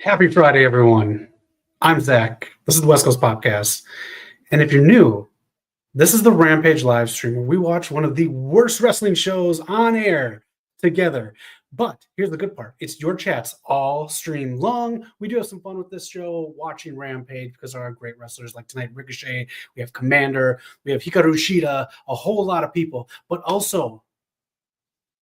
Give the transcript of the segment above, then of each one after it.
Happy Friday, everyone. I'm Zach. This is the West Coast Podcast. And if you're new, this is the Rampage live stream where we watch one of the worst wrestling shows on air together. But here's the good part. It's your chats all stream long. We do have some fun with this show, watching Rampage, because there are great wrestlers like tonight, Ricochet. We have Komander. We have Hikaru, Shida, a whole lot of people. But also,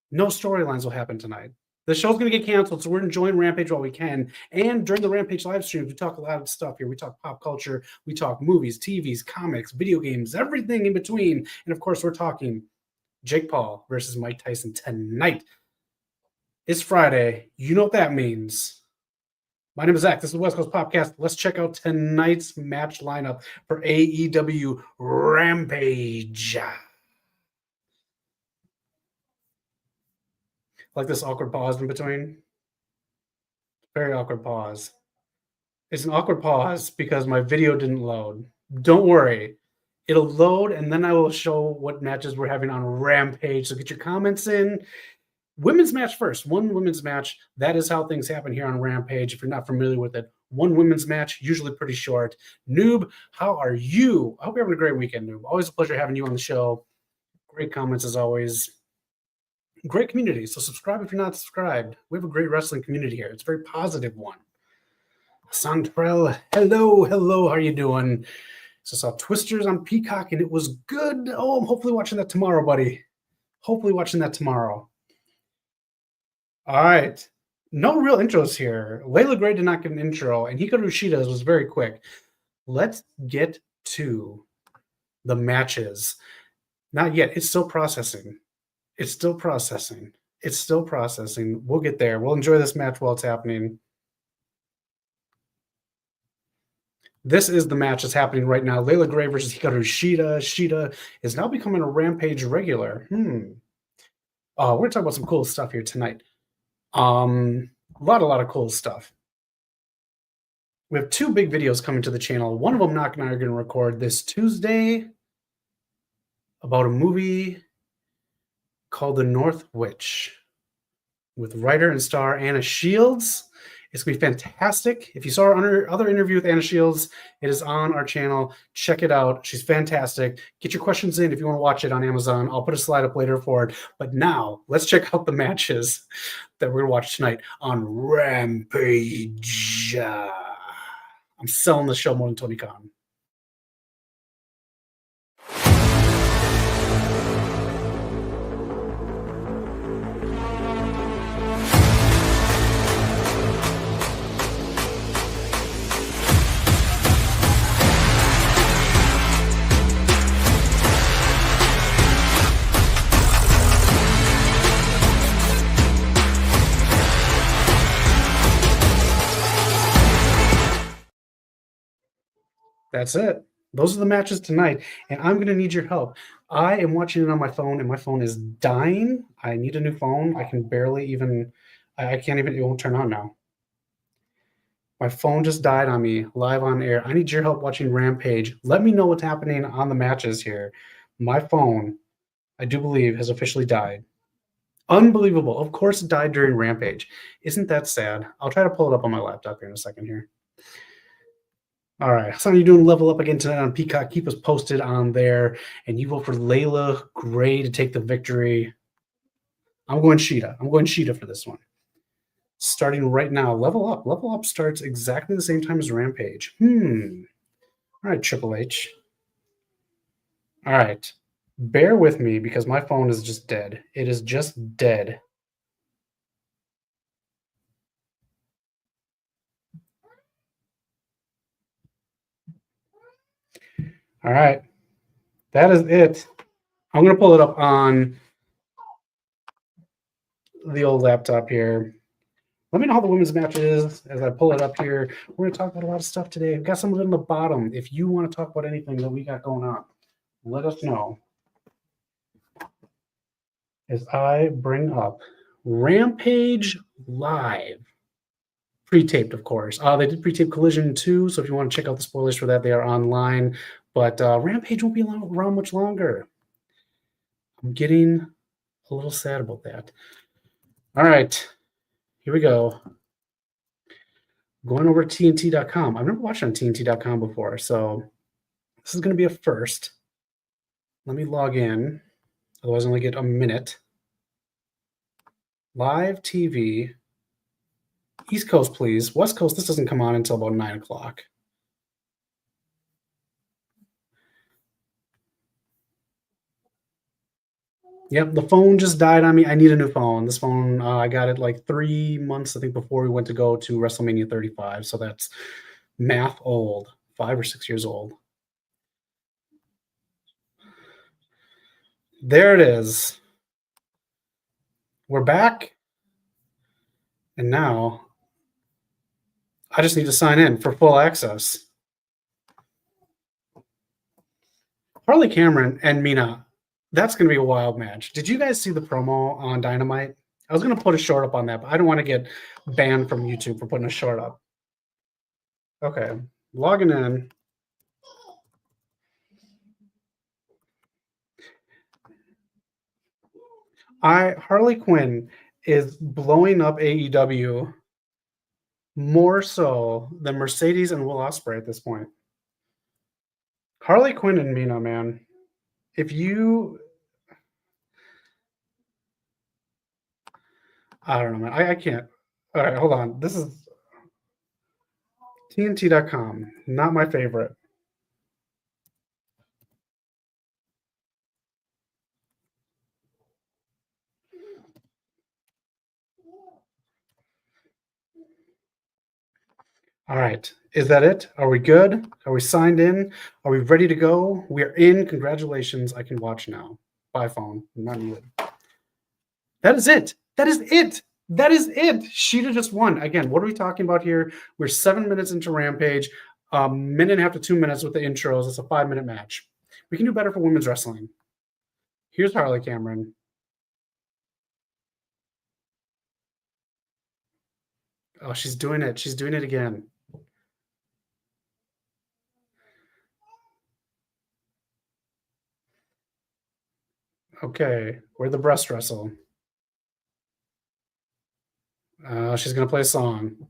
no storylines will happen tonight. The show's going to get canceled, so we're enjoying Rampage while we can. And during the Rampage live streams, we talk a lot of stuff here. We talk pop culture. We talk movies, TVs, comics, video games, everything in between. And, of course, we're talking Jake Paul versus Mike Tyson tonight. It's Friday. You know what that means. My name is Zach. This is the West Coast Podcast. Let's check out tonight's match lineup for AEW Rampage. Like this awkward pause in between. Very awkward pause. It's an awkward pause because my video didn't load. Don't worry. It'll load, and then I will show what matches we're having on Rampage. So get your comments in. Women's match first. One women's match. That is how things happen here on Rampage. If you're not familiar with it, one women's match, usually pretty short. Noob, how are you? I hope you're having a great weekend, Noob. Always a pleasure having you on the show. Great comments as always. Great community. So subscribe if you're not subscribed. We have a great wrestling community here. It's a very positive one. Santrell, hello. How are you doing? So I saw Twisters on Peacock and it was good. Oh, I'm hopefully watching that tomorrow, buddy. Hopefully watching that tomorrow. All right. No real intros here. Leila Gray did not get an intro, and Hikaru Shida was very quick. Let's get to the matches. Not yet. It's still processing. It's still processing. We'll get there. We'll enjoy this match while it's happening. This is the match that's happening right now. Leila Gray versus Hikaru Shida. Shida is now becoming a Rampage regular. We're going to talk about some cool stuff here tonight. A lot of cool stuff. We have two big videos coming to the channel. One of them Knock and I are going to record this Tuesday about a movie called The North Witch with writer and star Anna Shields. It's going to be fantastic. If you saw our other interview with Anna Shields, it is on our channel. Check it out. She's fantastic. Get your questions in if you want to watch it on Amazon. I'll put a slide up later for it. But now, let's check out the matches that we're going to watch tonight on Rampage. I'm selling the show more than Tony Khan. That's it. Those are the matches tonight, and I'm going to need your help. I am watching it on my phone, and my phone is dying. I need a new phone. I can barely even – I can't even – it won't turn on now. My phone just died on me live on air. I need your help watching Rampage. Let me know what's happening on the matches here. My phone, I do believe, has officially died. Unbelievable. Of course it died during Rampage. Isn't that sad? I'll try to pull it up on my laptop here in a second here. All right, so you're doing Level Up again tonight on Peacock. Keep us posted on there. And you vote for Leila Gray to take the victory. I'm going Shida. For this one. Starting right now, Level Up. Level Up starts exactly the same time as Rampage. All right, Triple H. All right. Bear with me because my phone is just dead. It is just dead. All right. That is it. I'm going to pull it up on the old laptop here. Let me know how the women's match is as I pull it up here. We're going to talk about a lot of stuff today. We've got some of it in the bottom. If you want to talk about anything that we got going on, let us know. As I bring up Rampage Live. Pre-taped, of course. They did pre-tape Collision 2, so if you want to check out the spoilers for that, they are online. But Rampage won't be around much longer. I'm getting a little sad about that. All right. Here we go. Going over to TNT.com. I've never watched on TNT.com before, so this is going to be a first. Let me log in. Otherwise, I only get a minute. Live TV. East Coast, please. West Coast, this doesn't come on until about 9 o'clock. Yep, the phone just died on me. I need a new phone. This phone, I got it like 3 months, I think, before we went to go to WrestleMania 35. So that's math old, 5 or 6 years old. There it is. We're back. And now I just need to sign in for full access. Harley Cameron and Mina. That's going to be a wild match. Did you guys see the promo on Dynamite? I was going to put a short up on that, but I don't want to get banned from YouTube for putting a short up. Okay, logging in. Harley Quinn is blowing up AEW more so than Mercedes and Will Ospreay at this point. Harley Quinn and Mina, man. If you... I don't know, man. I can't. All right, hold on. This is TNT.com. Not my favorite. All right. Is that it? Are we good? Are we signed in? Are we ready to go? We are in. Congratulations. I can watch now. By phone. Not needed. That is it. That is it. That is it. Shida just won. Again, what are we talking about here? We're 7 minutes into Rampage, a minute and a half to 2 minutes with the intros. It's a 5-minute match. We can do better for women's wrestling. Here's Harley Cameron. Oh, she's doing it. She's doing it again. Okay, where'd the breast wrestle? She's going to play a song.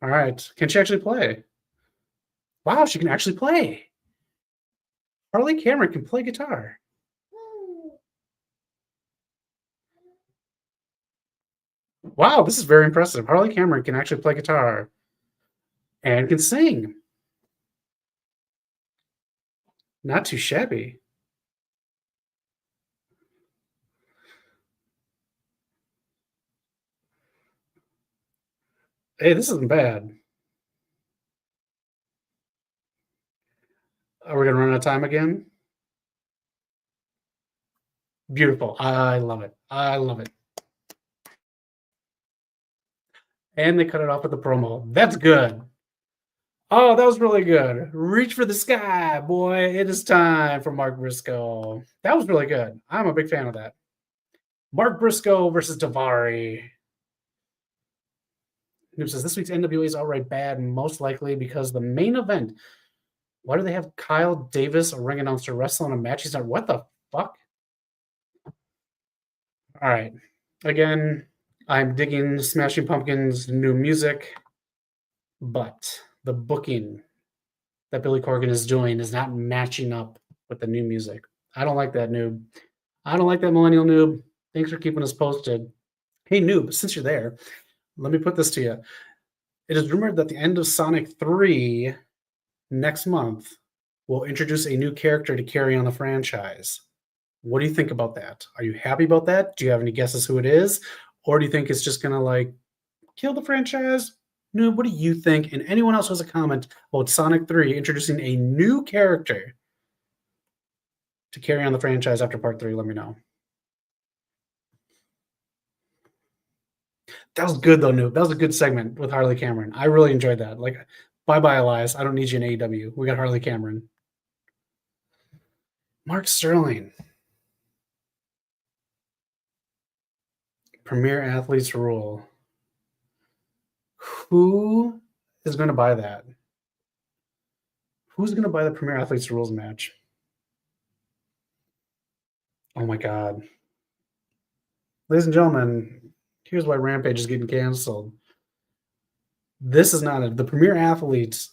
All right. Can she actually play? Wow, she can actually play. Harley Cameron can play guitar. Wow, this is very impressive. Harley Cameron can actually play guitar and can sing. Not too shabby. Hey, this isn't bad. Are we going to run out of time again? Beautiful. I love it. I love it. And they cut it off with the promo. That's good. Oh, that was really good. Reach for the sky, boy. It is time for Mark Briscoe. That was really good. I'm a big fan of that. Mark Briscoe versus Daivari. Noob says, this week's NWA is outright bad, most likely because the main event. Why do they have Kyle Davis, a ring announcer, wrestle in a match? He's not. What the fuck? All right. Again, I'm digging Smashing Pumpkins' new music, but the booking that Billy Corgan is doing is not matching up with the new music. I don't like that, Noob. I don't like that, Millennial Noob. Thanks for keeping us posted. Hey, Noob, since you're there, let me put this to you. It is rumored that the end of Sonic 3 next month will introduce a new character to carry on the franchise. What do you think about that? Are you happy about that? Do you have any guesses who it is? Or do you think it's just going to like kill the franchise? No, what do you think? And anyone else who has a comment about Sonic 3 introducing a new character to carry on the franchise after part 3, let me know. That was good though, Noob. That was a good segment with Harley Cameron. I really enjoyed that. Like, bye-bye, Elias. I don't need you in AEW. We got Harley Cameron. Mark Sterling. Premier Athletes Rule. Who is going to buy that? Who's going to buy the Premier Athletes Rules match? Oh my God. Ladies and gentlemen, Here's why Rampage is getting canceled. This is not the Premier Athletes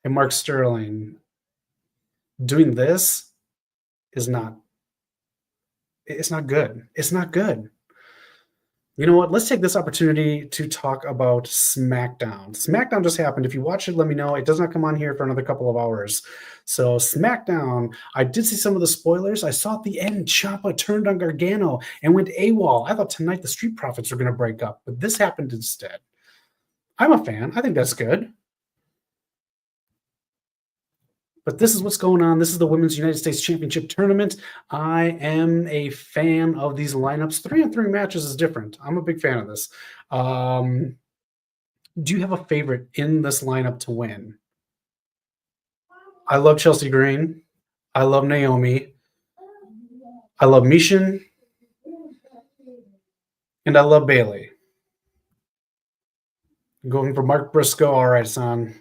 and Mark Sterling doing this is not. It's not good. It's not good. You know what? Let's take this opportunity to talk about SmackDown. SmackDown just happened. If you watch it, let me know. It does not come on here for another couple of hours. So SmackDown, I did see some of the spoilers. I saw at the end, Ciampa turned on Gargano and went AWOL. I thought tonight the Street Profits were going to break up, but this happened instead. I'm a fan. I think that's good. But this is what's going on. This is the Women's United States Championship Tournament. I am a fan of these lineups. 3-on-3 matches is different. I'm a big fan of this. Do you have a favorite in this lineup to win? I love Chelsea Green. I love Naomi. I love Mishin. And I love Bayley. Going for Mark Briscoe. All right, son.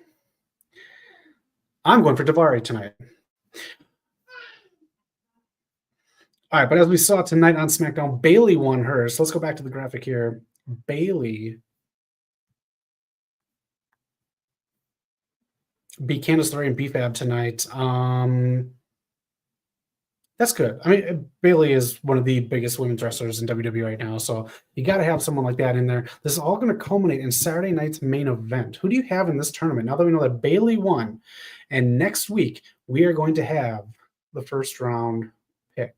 I'm going for Daivari tonight. All right, but as we saw tonight on SmackDown, Bayley won hers. So let's go back to the graphic here. Bayley beat Candice LeRae and BFAB tonight. That's good. I mean, Bayley is one of the biggest women's wrestlers in WWE right now, so you got to have someone like that in there. This is all going to culminate in Saturday night's main event. Who do you have in this tournament? Now that we know that Bayley won, and next week we are going to have the first round pick.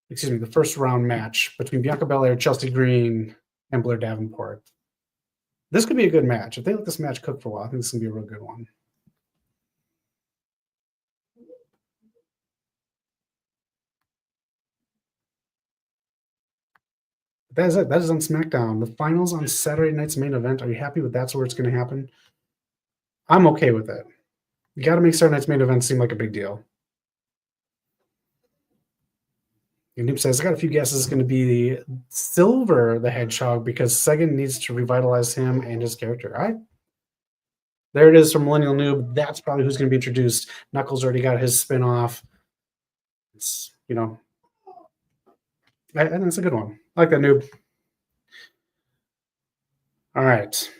Excuse me, the first round match between Bianca Belair, Chelsea Green, and Blair Davenport. This could be a good match. If they let this match cook for a while, I think this is going to be a real good one. That is it. That is on SmackDown. The finals on Saturday night's main event. Are you happy with that's where it's going to happen? I'm okay with it. You got to make Saturday night's main event seem like a big deal. And Noob says, I got a few guesses. It's going to be Silver the Hedgehog because Sagan needs to revitalize him and his character. All right. There it is from Millennial Noob. That's probably who's going to be introduced. Knuckles already got his spinoff. It's, you know, and it's a good one. I like that, Noob. All right.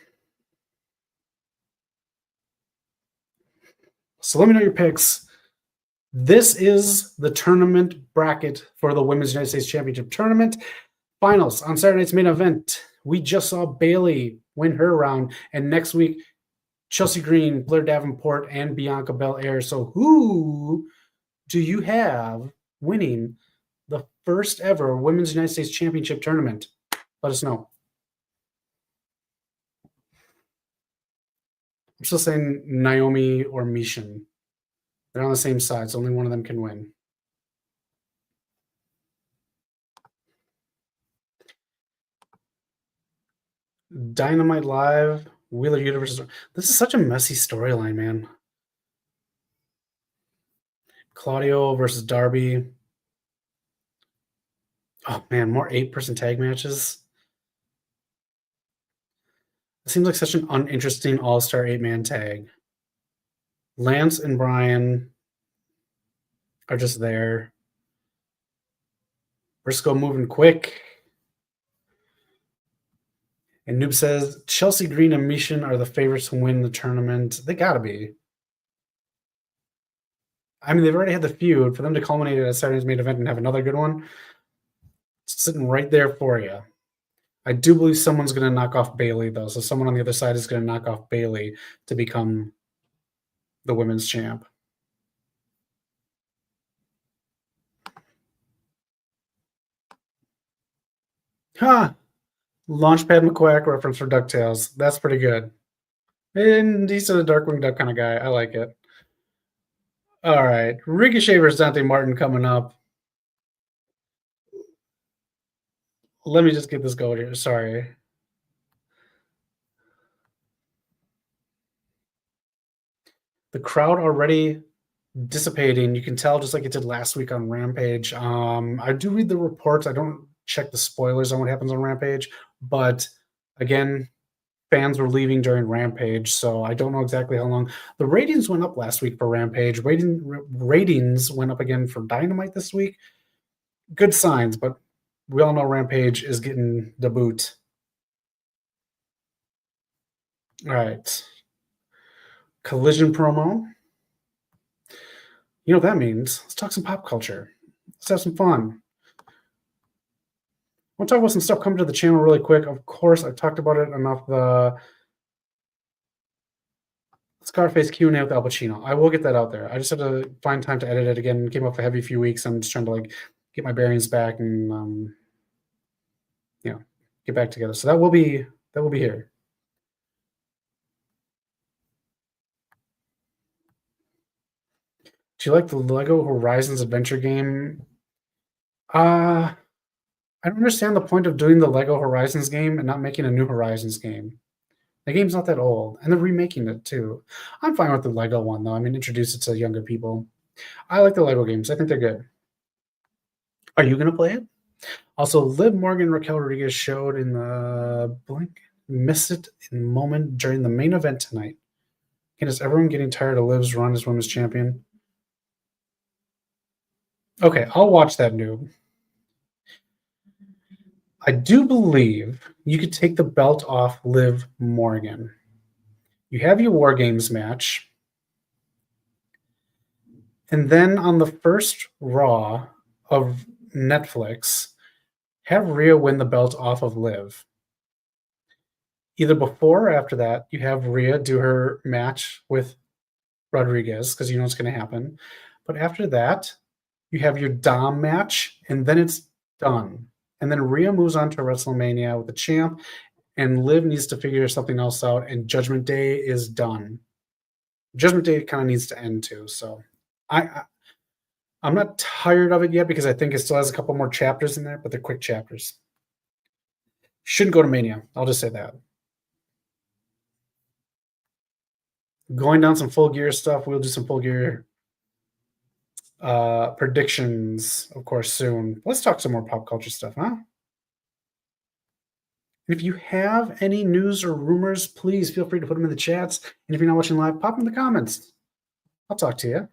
So let me know your picks. This is the tournament bracket for the Women's United States Championship Tournament. Finals on Saturday night's main event. We just saw Bayley win her round. And next week, Chelsea Green, Blair Davenport, and Bianca Belair. So who do you have winning the first ever Women's United States Championship Tournament? Let us know. I'm still saying Naomi or Mishin. They're on the same side, so only one of them can win. Dynamite Live, Wheeler Universe. This is such a messy storyline, man. Claudio versus Darby. Oh, man, more 8-person tag matches. It seems like such an uninteresting all-star 8-man tag. Lance and Brian are just there. Briscoe moving quick. And Noob says, Chelsea Green and Mishin are the favorites to win the tournament. They got to be. I mean, they've already had the feud. For them to culminate at Saturday's main event and have another good one, it's sitting right there for you. I do believe someone's going to knock off Bayley, though. So someone on the other side is going to knock off Bayley to become the women's champ. Huh. Launchpad McQuack reference for DuckTales. That's pretty good. And he's a Darkwing Duck kind of guy. I like it. All right. Ricochet versus Dante Martin coming up. Let me just get this going here. Sorry. The crowd already dissipating. You can tell just like it did last week on Rampage. I do read the reports. I don't check the spoilers on what happens on Rampage. But again, fans were leaving during Rampage, so I don't know exactly how long. The ratings went up last week for Rampage. Ratings went up again for Dynamite this week. Good signs, but we all know Rampage is getting the boot. All right. Collision promo. You know what that means. Let's talk some pop culture. Let's have some fun. We'll talk about some stuff coming to the channel really quick. Of course, I've talked about it enough. The Scarface Q&A with Al Pacino. I will get that out there. I just have to find time to edit it again. It came off a heavy few weeks. I'm just trying to like get my bearings back and get back together. So that will be here. Do you like the Lego Horizons adventure game? I don't understand the point of doing the Lego Horizons game and not making a new Horizons game. The game's not that old, and they're remaking it too. I'm fine with the Lego one though. I mean, introduce it to younger people. I like the Lego games. I think they're good. Are you gonna play it? Also, Liv Morgan and Raquel Rodriguez showed in the blink, missed it in the moment during the main event tonight. And is everyone getting tired of Liv's run as women's champion? Okay, I'll watch that, noob. I do believe you could take the belt off Liv Morgan. You have your War Games match. And then on the first Raw of Netflix, have Rhea win the belt off of Liv. Either before or after that, you have Rhea do her match with Rodriguez, because you know what's going to happen. But after that, you have your Dom match, and then it's done. And then Rhea moves on to WrestleMania with the champ, and Liv needs to figure something else out, and Judgment Day is done. Judgment Day kind of needs to end too. So I'm not tired of it yet because I think it still has a couple more chapters in there, but they're quick chapters. Shouldn't go to Mania. I'll just say that. Going down some Full Gear stuff. We'll do some Full Gear predictions, of course, soon. Let's talk some more pop culture stuff, huh? And if you have any news or rumors, please feel free to put them in the chats. And if you're not watching live, pop them in the comments. I'll talk to you.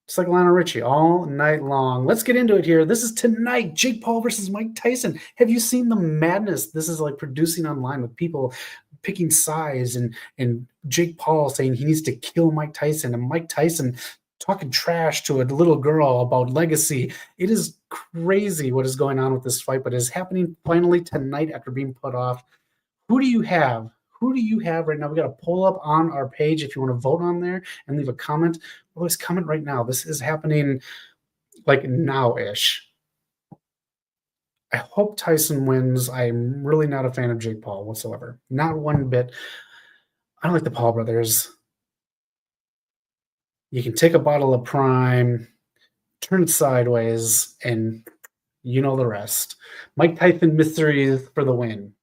Just like Lionel Richie, all night long. Let's get into it here. This is tonight, Jake Paul versus Mike Tyson. Have you seen the madness this is like producing online with people picking sides and Jake Paul saying he needs to kill Mike Tyson and Mike Tyson talking trash to a little girl about legacy. It is crazy what is going on with this fight, but it is happening finally tonight after being put off. Who do you have? Who do you have right now? We got a poll up on our page if you want to vote on there and leave a comment. Always comment right now. This is happening like now-ish. I hope Tyson wins. I'm really not a fan of Jake Paul whatsoever. Not one bit. I don't like the Paul brothers. You can take a bottle of Prime, turn it sideways, and you know the rest. Mike Tyson mysteries for the win.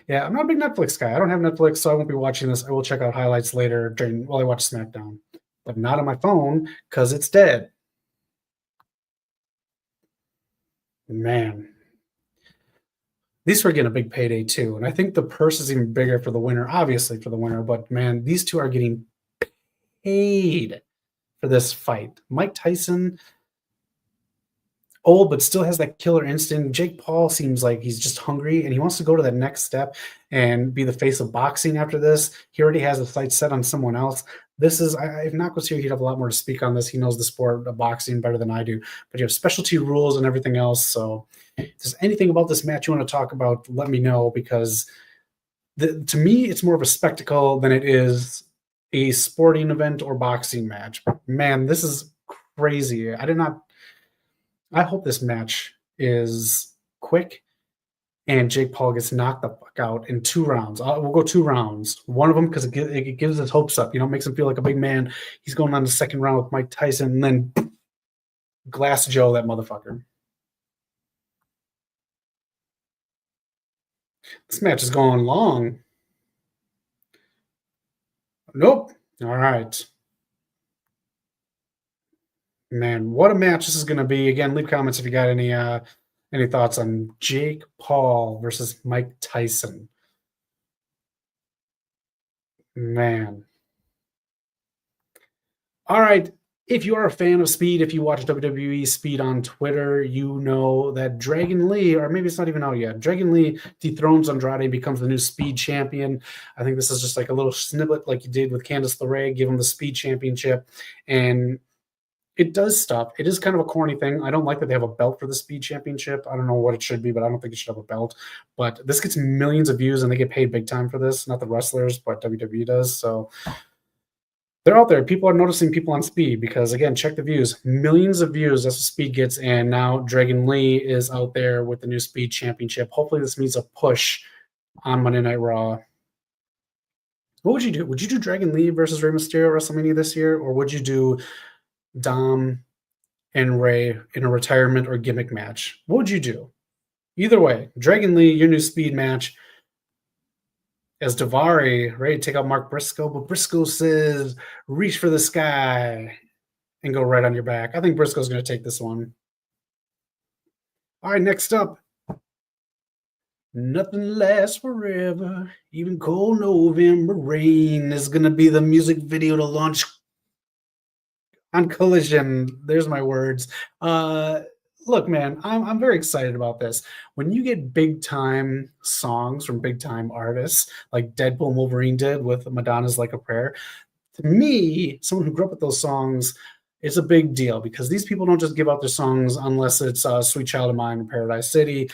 Yeah, I'm not a big Netflix guy. I don't have Netflix, so I won't be watching this. I will check out highlights later while I watch SmackDown, but not on my phone because it's dead. Man, these two are getting a big payday too, and I think the purse is even bigger for the winner, obviously for the winner, but man, these two are getting paid for this fight. Mike Tyson, old but still has that killer instinct. Jake Paul seems like he's just hungry and he wants to go to that next step and be the face of boxing after this. He already has a sight set on someone else. This is, if Knock was here, he'd have a lot more to speak on this. He knows the sport of boxing better than I do, but you have specialty rules and everything else. So if there's anything about this match you want to talk about, let me know, because to me, it's more of a spectacle than it is a sporting event or boxing match. Man, this is crazy. I hope this match is quick and Jake Paul gets knocked the fuck out in 2 rounds. We'll go 2 rounds. One of them because it gives his hopes up. Makes him feel like a big man. He's going on the second round with Mike Tyson, and then Glass Joe, that motherfucker. This match is going long. Nope. All right. Man, what a match this is going to be. Again, leave comments if you got any thoughts on Jake Paul versus Mike Tyson. Man. All right. If you are a fan of Speed, if you watch WWE Speed on Twitter, you know that Dragon Lee, or maybe it's not even out yet, Dragon Lee dethrones Andrade and becomes the new Speed champion. I think this is just like a little snippet like you did with Candice LeRae, give him the Speed championship. And it does stuff. It is kind of a corny thing. I don't like that they have a belt for the Speed championship. I don't know what it should be, but I don't think it should have a belt. But this gets millions of views, and they get paid big time for this. Not the wrestlers, but WWE does. So they're out there. People are noticing people on Speed because, again, check the views. Millions of views. That's what Speed gets. And now Dragon Lee is out there with the new Speed championship. Hopefully this means a push on Monday Night Raw. What would you do? Would you do Dragon Lee versus Rey Mysterio WrestleMania this year? Or would you do Dom and Rey in a retirement or gimmick match? What would you do? Either way, Dragon Lee, your new Speed match. As Daivari, ready to take out Mark Briscoe, but Briscoe says, reach for the sky and go right on your back. I think Briscoe's going to take this one. All right, next up. Nothing lasts forever. Even cold November rain is going to be the music video to launch on Collision. There's my words. Look, man, I'm very excited about this. When you get big time songs from big time artists like Deadpool and Wolverine did with Madonna's Like a Prayer, to me, someone who grew up with those songs, it's a big deal because these people don't just give out their songs unless it's Sweet Child of Mine in Paradise City.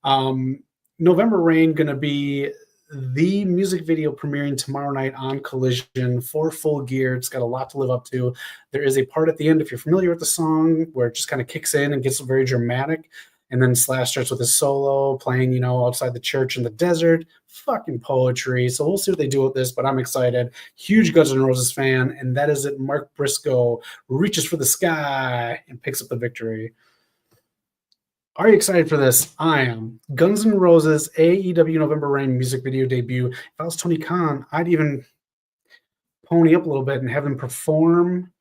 November Rain going to be the music video premiering tomorrow night on Collision for Full Gear. It's got a lot to live up to. There is a part at the end, if you're familiar with the song, where it just kind of kicks in and gets very dramatic. And then Slash starts with his solo playing, outside the church in the desert. Fucking poetry. So we'll see what they do with this, but I'm excited. Huge Guns N' Roses fan. And that is it. Mark Briscoe reaches for the sky and picks up the victory. Are you excited for this? I am. Guns N' Roses AEW November Rain music video debut. If I was Tony Khan, I'd even pony up a little bit and have them perform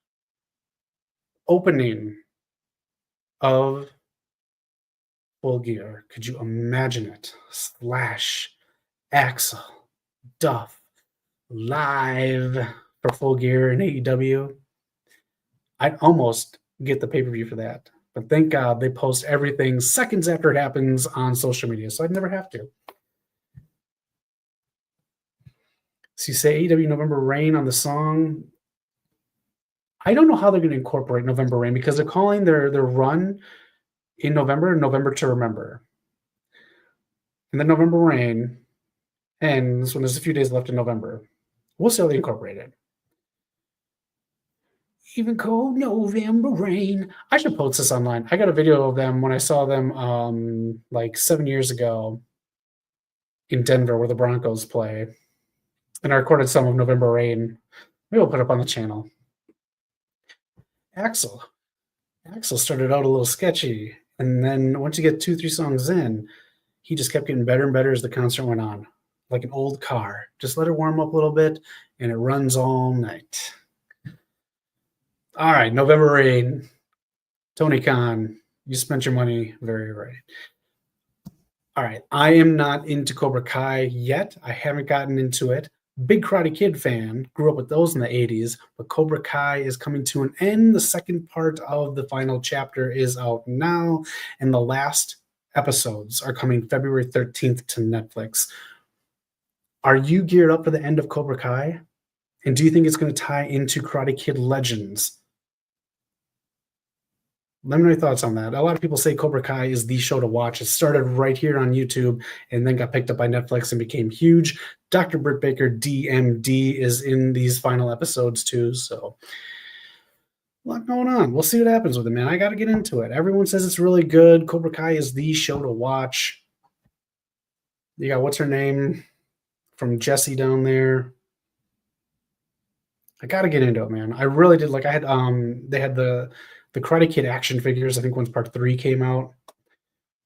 opening of Full Gear. Could you imagine it? Slash, Axel, Duff, live for Full Gear in AEW. I'd almost get the pay-per-view for that. But thank God they post everything seconds after it happens on social media, so I'd never have to. So you say AEW November Rain on the song. I don't know how they're going to incorporate November Rain because they're calling their run in November to Remember. And then November Rain ends when there's a few days left in November. We'll see how they incorporate it. Even cold November rain. I should post this online. I got a video of them when I saw them like 7 years ago in Denver where the Broncos play. And I recorded some of November Rain. Maybe we'll put it up on the channel. Axel started out a little sketchy. And then once you get 2-3 songs in, he just kept getting better and better as the concert went on. Like an old car. Just let it warm up a little bit and it runs all night. All right, November Rain. Tony Khan, you spent your money very right. All right, I am not into Cobra Kai yet. I haven't gotten into it. Big Karate Kid fan, grew up with those in the 80s, but Cobra Kai is coming to an end. The second part of the final chapter is out now, and the last episodes are coming February 13th to Netflix. Are you geared up for the end of Cobra Kai? And do you think it's going to tie into Karate Kid Legends? Let me know your thoughts on that. A lot of people say Cobra Kai is the show to watch. It started right here on YouTube and then got picked up by Netflix and became huge. Dr. Britt Baker, DMD, is in these final episodes too. So a lot going on. We'll see what happens with it, man. I got to get into it. Everyone says it's really good. Cobra Kai is the show to watch. You got, what's her name from Jesse down there? I got to get into it, man. I really did. Like, I had, they had the Karate Kid action figures. I think once part 3 came out.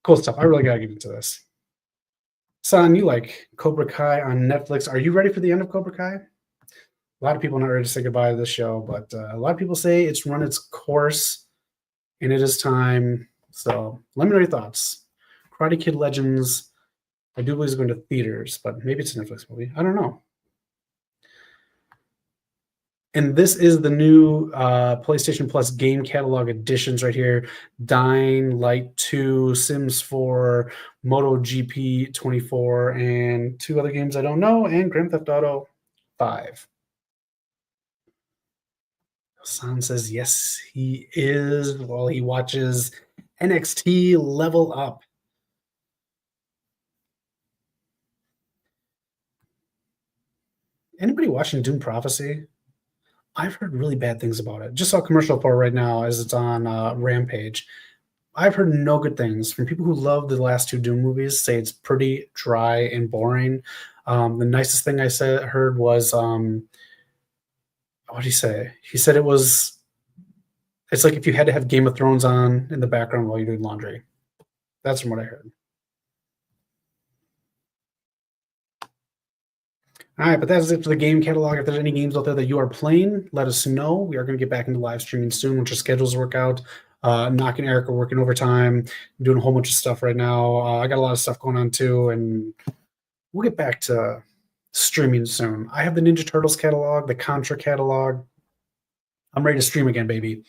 Cool stuff. I really got to get into this. Son, you like Cobra Kai on Netflix. Are you ready for the end of Cobra Kai? A lot of people are not ready to say goodbye to the show, but a lot of people say it's run its course and it is time. So let me know your thoughts. Karate Kid Legends, I do believe it's going to theaters, but maybe it's a Netflix movie. I don't know. And this is the new PlayStation Plus game catalog editions right here. Dying Light 2, Sims 4, MotoGP 24, and 2 other games I don't know, and Grand Theft Auto 5. Hassan says yes, he is, while he watches NXT Level Up. Anybody watching Doom Prophecy? I've heard really bad things about it. Just saw a commercial for it right now as it's on Rampage. I've heard no good things from people who love the last 2 Doom movies. Say it's pretty dry and boring. The nicest thing I heard was what did he say? He said it's like if you had to have Game of Thrones on in the background while you're doing laundry. That's from what I heard. All right, but that's it for the game catalog. If there's any games out there that you are playing, let us know. We are going to get back into live streaming soon once our schedules work out. Knock and Eric are working overtime, doing a whole bunch of stuff right now. I got a lot of stuff going on too, and we'll get back to streaming soon. I have the Ninja Turtles catalog, the Contra catalog. I'm ready to stream again, baby.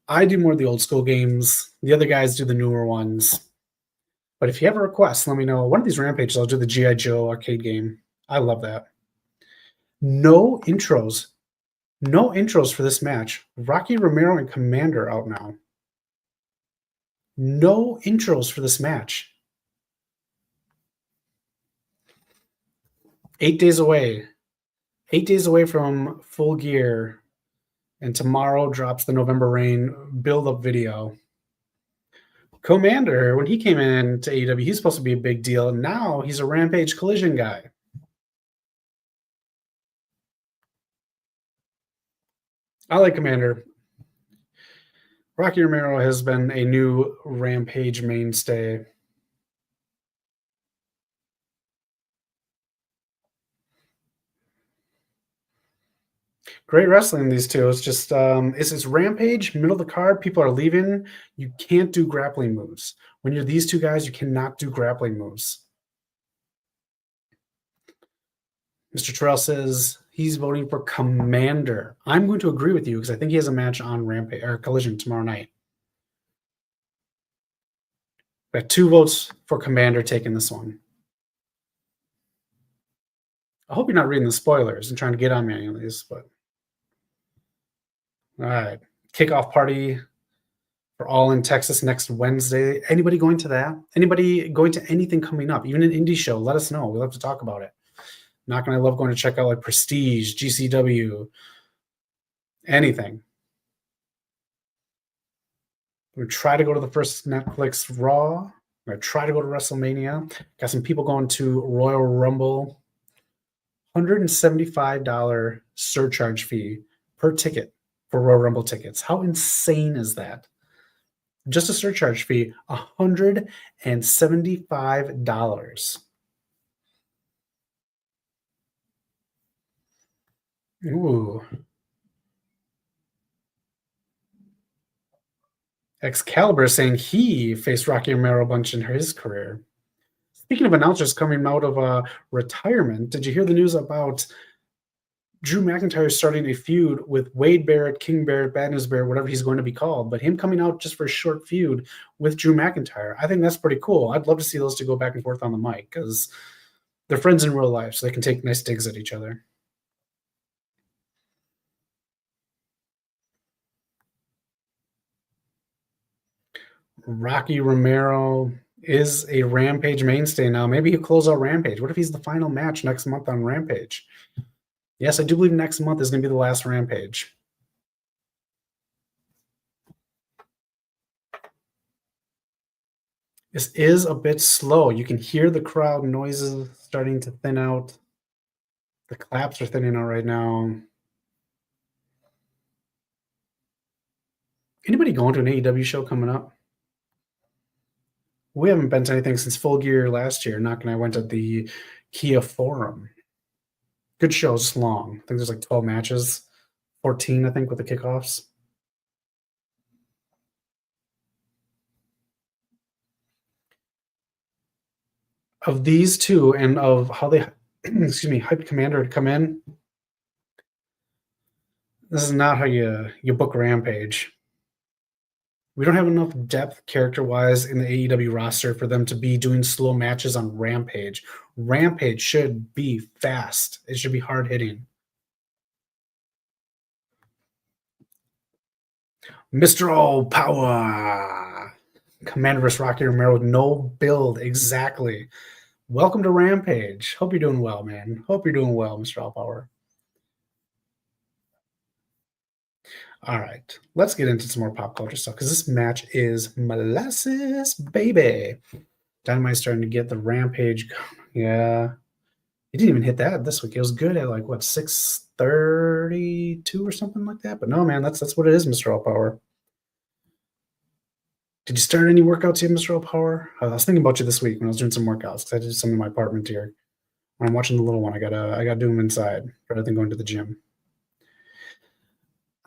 I do more of the old school games. The other guys do the newer ones. But if you have a request, let me know. One of these Rampages, I'll do the G.I. Joe arcade game. I love that. No intros. No intros for this match. Rocky Romero and Komander out now. No intros for this match. 8 days away. 8 days away from Full Gear. And tomorrow drops the November Rain build-up video. Komander, when he came in to AEW, he's supposed to be a big deal. Now he's a Rampage Collision guy. I like Komander. Rocky Romero has been a new Rampage mainstay. Great wrestling, these two. It's just it's Rampage, middle of the card. People are leaving. You can't do grappling moves. When you're these two guys, you cannot do grappling moves. Mr. Terrell says he's voting for Komander. I'm going to agree with you because I think he has a match on Rampage or Collision tomorrow night. Got 2 votes for Komander taking this one. I hope you're not reading the spoilers and trying to get on me on these, but all right. Kickoff party for All in Texas next Wednesday. Anybody going to that? Anybody going to anything coming up? Even an indie show, let us know. We'll have to talk about it. Not gonna love going to check out like Prestige, GCW, anything. We're gonna try to go to the first Netflix Raw. We're gonna try to go to WrestleMania. Got some people going to Royal Rumble. $175 surcharge fee per ticket for Royal Rumble tickets. How insane is that? Just a surcharge fee, $175. Ooh. Excalibur saying he faced Rocky Romero a bunch in his career. Speaking of announcers coming out of retirement, did you hear the news about Drew McIntyre starting a feud with Wade Barrett, King Barrett, Bad News Barrett, whatever he's going to be called, but him coming out just for a short feud with Drew McIntyre? I think that's pretty cool. I'd love to see those two go back and forth on the mic because they're friends in real life, so they can take nice digs at each other. Rocky Romero is a Rampage mainstay now. Maybe he'll close out Rampage. What if he's the final match next month on Rampage? Yes, I do believe next month is going to be the last Rampage. This is a bit slow. You can hear the crowd noises starting to thin out. The claps are thinning out right now. Anybody going to an AEW show coming up? We haven't been to anything since Full Gear last year. Knock and I went at the Kia Forum. Good show, just long. I think there's like 12 matches, 14, I think, with the kickoffs. Of these two and of how they, excuse me, hyped Komander to come in, This is not how you book Rampage. We don't have enough depth character-wise in the AEW roster for them to be doing slow matches on Rampage. Rampage should be fast. It should be hard-hitting. Mr. All Power! Komander vs. Rocky Romero with no build. Exactly. Welcome to Rampage. Hope you're doing well, man. Hope you're doing well, Mr. All Power. All right, let's get into some more pop culture stuff because this match is molasses, baby. Dynamite's starting to get the Rampage. Yeah, he didn't even hit that this week. It was good at like what 6:32 or something like that. But no, man, that's what it is, Mr. All Power. Did you start any workouts yet, Mr. All Power? I was thinking about you this week when I was doing some workouts because I did some in my apartment here. When I'm watching the little one, I gotta do them inside rather than going to the gym.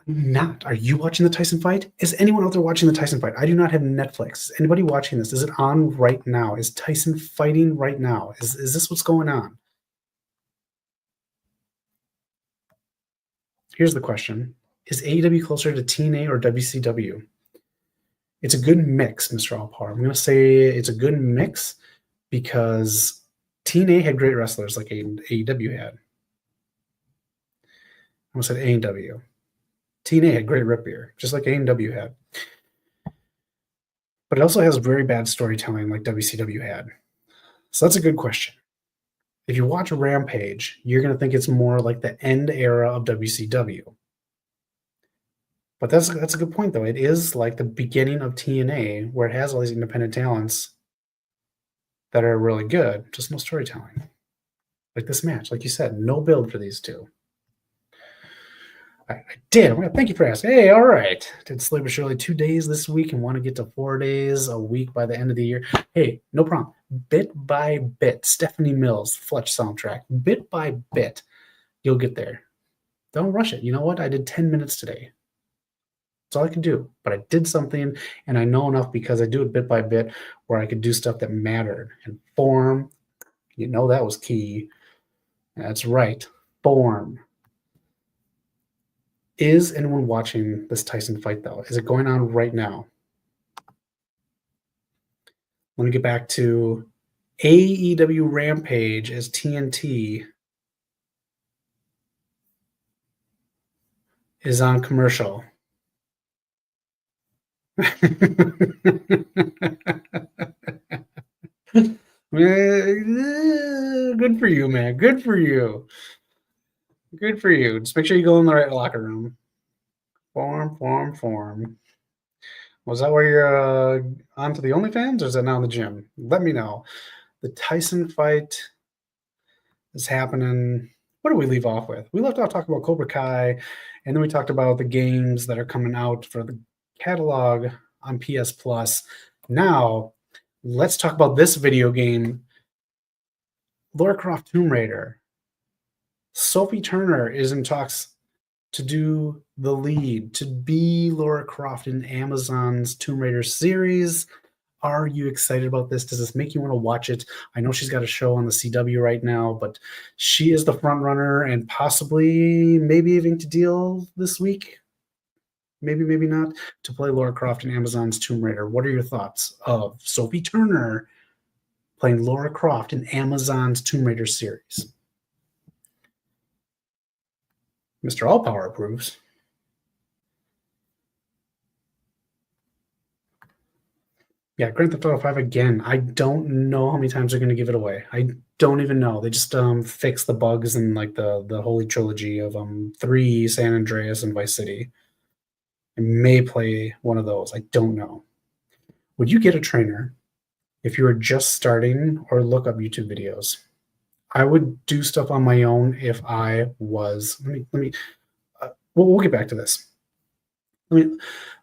Not. Are you watching the Tyson fight? Is anyone out there watching the Tyson fight? I do not have Netflix. Is anybody watching this? Is it on right now? Is Tyson fighting right now? Is this what's going on? Here's the question. Is AEW closer to TNA or WCW? It's a good mix, Mr. All Power. I'm going to say it's a good mix because TNA had great wrestlers like AEW had. I almost said AEW. TNA had great rip beer, just like AEW had. But it also has very bad storytelling like WCW had. So that's a good question. If you watch Rampage, you're going to think it's more like the end era of WCW. But that's a good point, though. It is like the beginning of TNA, where it has all these independent talents that are really good, just no storytelling. Like this match, like you said, no build for these two. I did. Well, thank you for asking. Hey, all right. Did slowly but surely 2 days this week and want to get to 4 days a week by the end of the year. Hey, no problem. Bit by bit, Stephanie Mills, Fletch soundtrack. Bit by bit, you'll get there. Don't rush it. You know what? I did 10 minutes today. That's all I could do. But I did something, and I know enough because I do it bit by bit where I could do stuff that mattered. And form, you know that was key. That's right. Form. Is anyone watching this Tyson fight, though? Is it going on right now? Let me get back to AEW Rampage as TNT is on commercial. Good for you, man. Good for you. Good for you. Just make sure you go in the right locker room. Form. Was that where you're on to the OnlyFans, or is that now in the gym? Let me know. The Tyson fight is happening. What did we leave off with? We left off talking about Cobra Kai, and then we talked about the games that are coming out for the catalog on PS Plus. Now, let's talk about this video game, Lara Croft Tomb Raider. Sophie Turner is in talks to do the lead, to be Lara Croft in Amazon's Tomb Raider series. Are you excited about this? Does this make you want to watch it? I know she's got a show on the CW right now, but she is the front runner and possibly maybe even to deal this week. Maybe not, to play Lara Croft in Amazon's Tomb Raider. What are your thoughts of Sophie Turner playing Lara Croft in Amazon's Tomb Raider series? Mr. All Power approves. Yeah, Grand Theft Auto 5 again. I don't know how many times they're going to give it away. I don't even know. They just fixed the bugs in like the holy trilogy of 3, San Andreas, and Vice City. I may play one of those. I don't know. Would you get a trainer if you were just starting or look up YouTube videos? I would do stuff on my own if I was. We'll get back to this. Let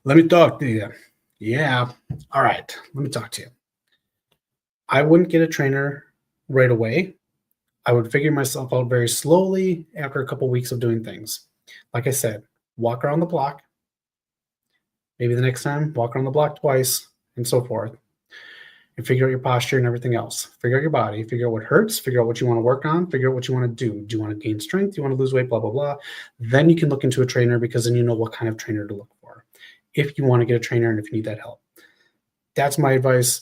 me talk to you. Yeah. All right. Let me talk to you. I wouldn't get a trainer right away. I would figure myself out very slowly after a couple weeks of doing things. Like I said, walk around the block. Maybe the next time, walk around the block twice, and so forth. and figure out your posture and everything else. Figure out your body, figure out what hurts, figure out what you want to work on, figure out what you want to do. Do you want to gain strength? Do you want to lose weight? Blah, blah, blah. Then you can look into a trainer, because then you know what kind of trainer to look for if you want to get a trainer and if you need that help. That's my advice.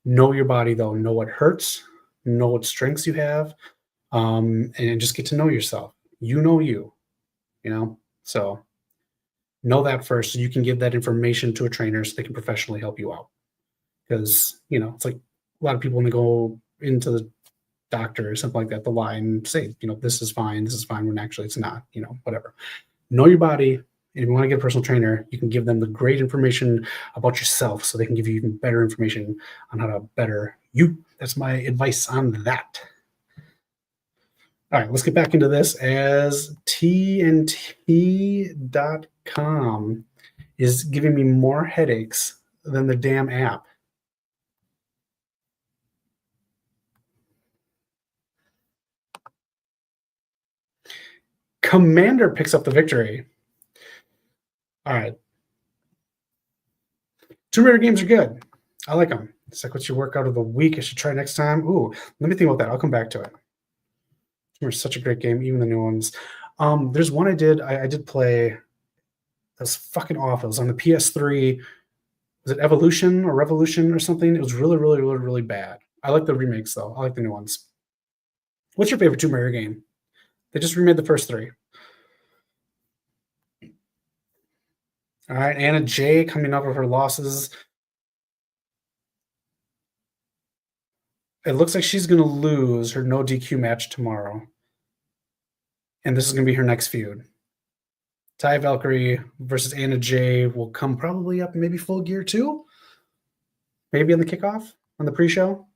Know your body, though. Know what hurts, know what strengths you have, and just get to know yourself. You know you, so know that first, so you can give that information to a trainer so they can professionally help you out. Because, it's like a lot of people, when they go into the doctor or something like that, they'll lie and say, this is fine, when actually it's not, whatever. Know your body. And if you want to get a personal trainer, you can give them the great information about yourself so they can give you even better information on how to better you. That's my advice on that. All right, let's get back into this, as TNT.com is giving me more headaches than the damn app. Komander picks up the victory. All right. Tomb Raider games are good. I like them. It's like, what's your workout of the week I should try next time? Ooh, let me think about that. I'll come back to it. Tomb Raider's such a great game, even the new ones. There's one I did play that's fucking awful. It was on the PS3. Was it Evolution or Revolution or something? It was really, really, really, really bad. I like the remakes, though. I like the new ones. What's your favorite Tomb Raider game? They just remade the first 3. All right, Anna Jay coming up with her losses. It looks like she's going to lose her no DQ match tomorrow. And this is going to be her next feud. Ty Valkyrie versus Anna Jay will come probably up maybe Full Gear 2? Maybe on the kickoff, on the pre-show?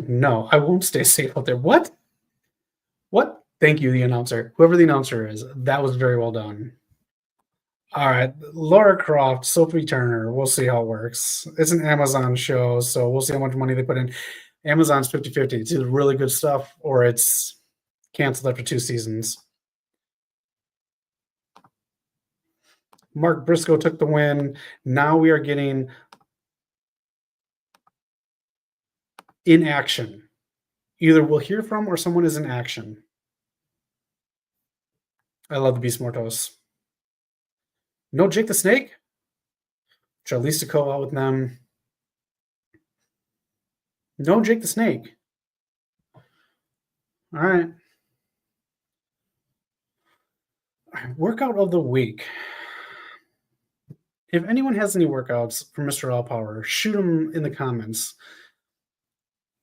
No, I won't stay safe out there. What? What? Thank you, the announcer. Whoever the announcer is, that was very well done. All right, Laura Croft, Sophie Turner. We'll see how it works. It's an Amazon show, so we'll see how much money they put in. Amazon's 50-50. It's either really good stuff or it's canceled after 2 seasons. Mark Briscoe took the win. Now we are getting in action. Either we'll hear from or someone is in action. I love the Beast Mortos. No Jake the Snake? Charlize Co out with them. No Jake the Snake. All right. Workout of the week. If anyone has any workouts for Mr. Allpower, shoot them in the comments.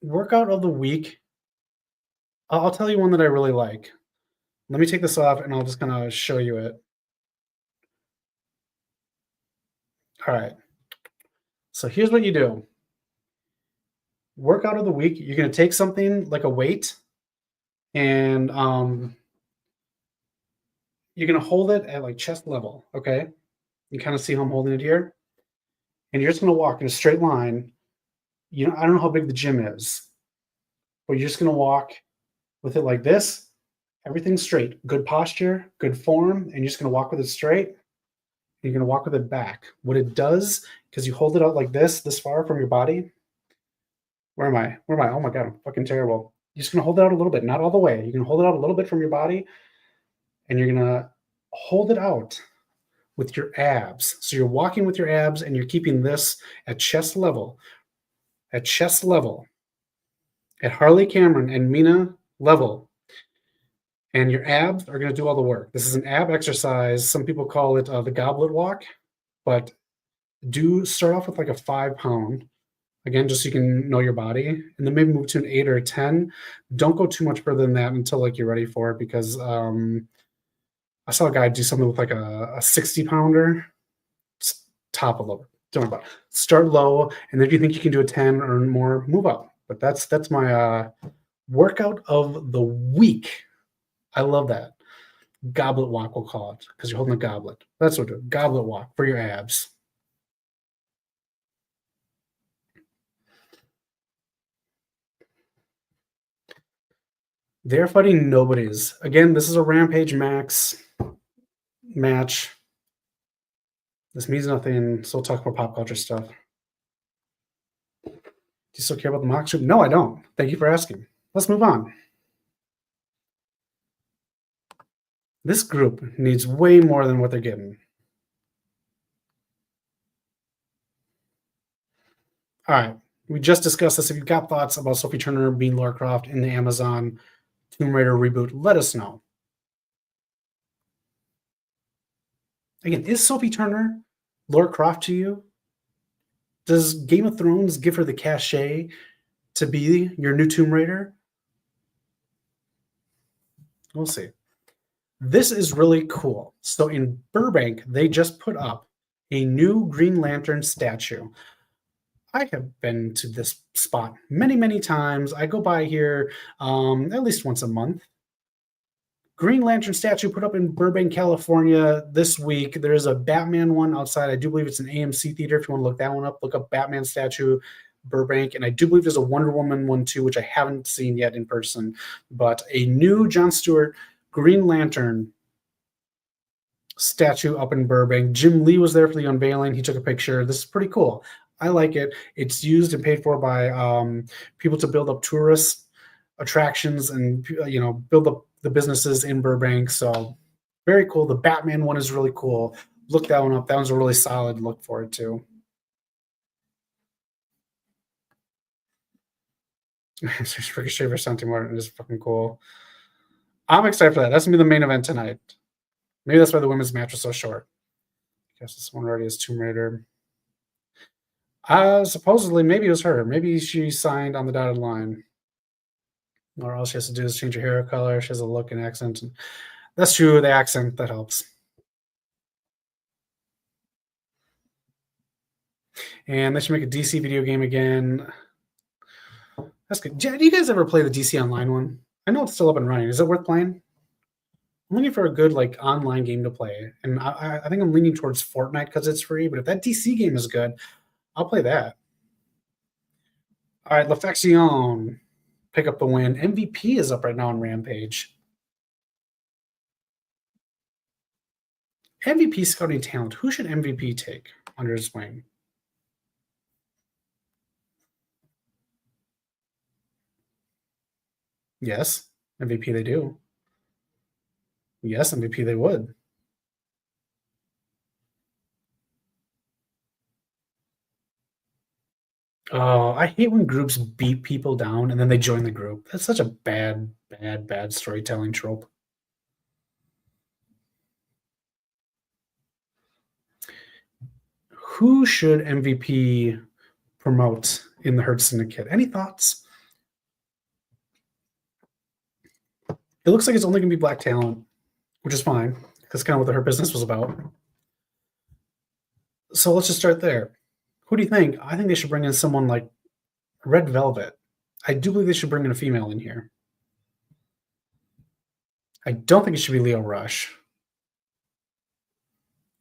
Workout of the week. I'll tell you one that I really like. Let me take this off and I'll just kind of show you it. All right. So here's what you do. Workout of the week. You're going to take something like a weight and you're going to hold it at like chest level. Okay. You kind of see how I'm holding it here. And you're just going to walk in a straight line. I don't know how big the gym is, but you're just going to walk with it like this. Everything's straight. Good posture, good form, and you're just going to walk with it straight. You're going to walk with it back. What it does, because you hold it out like this far from your body. Where am I? Oh my God, I'm fucking terrible. You're just going to hold it out a little bit, not all the way. You're going to hold it out a little bit from your body, and you're going to hold it out with your abs. So you're walking with your abs, and you're keeping this at chest level. At chest level. At Harley Cameron and Mina level. And your abs are going to do all the work. This is an ab exercise. Some people call it the goblet walk, but do start off with like a 5 pound, again, just so you can know your body, and then maybe move to an 8 or a 10. Don't go too much further than that until like you're ready for it, because I saw a guy do something with like a 60 pounder. Just top a little bit. Don't worry about it. Start low, and then if you think you can do a 10 or more, move up. But that's my workout of the week. I love that. Goblet walk, we'll call it, because you're holding a goblet. That's what we're doing. Goblet walk for your abs. They're fighting nobodies. Again, this is a Rampage Max. match. This means nothing, so we'll talk more pop culture stuff. Do you still care about the mock group? No, I don't. Thank you for asking. Let's move on. This group needs way more than what they're getting. All right. We just discussed this. If you've got thoughts about Sophie Turner being Lara Croft in the Amazon Tomb Raider reboot, let us know. Again, is Sophie Turner Lara Croft to you? Does Game of Thrones give her the cachet to be your new Tomb Raider? We'll see. This is really cool. So in Burbank, they just put up a new Green Lantern statue. I have been to this spot many, many times. I go by here at least once a month. Green Lantern statue put up in Burbank, California this week. There's a Batman one outside. I do believe it's an AMC theater. If you want to look that one up, look up Batman statue Burbank. And I do believe there's a Wonder Woman one too, which I haven't seen yet in person. But a new Jon Stewart Green Lantern statue up in Burbank. Jim Lee was there for the unveiling. He took a picture. This is pretty cool. I like it. It's used and paid for by people to build up tourist attractions and build up the businesses in Burbank. So very cool. The Batman one is really cool. Look that one up. That one's a really solid look for it too. Ricochet versus Dante Martin is fucking cool. I'm excited for that. That's gonna be the main event tonight. Maybe that's why the women's match was so short. I guess this one already is Tomb Raider. Supposedly, maybe it was her. Maybe she signed on the dotted line. Or all she has to do is change her hair color. She has a look and accent. And that's true. The accent, that helps. And they should make a DC video game again. That's good. Do you guys ever play the DC Online one? I know it's still up and running. Is it worth playing? I'm looking for a good online game to play. And I think I'm leaning towards Fortnite because it's free. But if that DC game is good, I'll play that. All right, Faccion pick up the win. MVP is up right now on Rampage. MVP scouting talent. Who should MVP take under his wing? Yes, MVP they do. Yes, MVP they would. Oh, I hate when groups beat people down and then they join the group. That's such a bad storytelling trope. Who should MVP promote in the Hurt Syndicate? Any thoughts? It looks like it's only going to be black talent, which is fine. That's kind of what her business was about. So let's just start there. Who do you think? I think they should bring in someone like Red Velvet. I do believe they should bring in a female in here. I don't think it should be Leo Rush.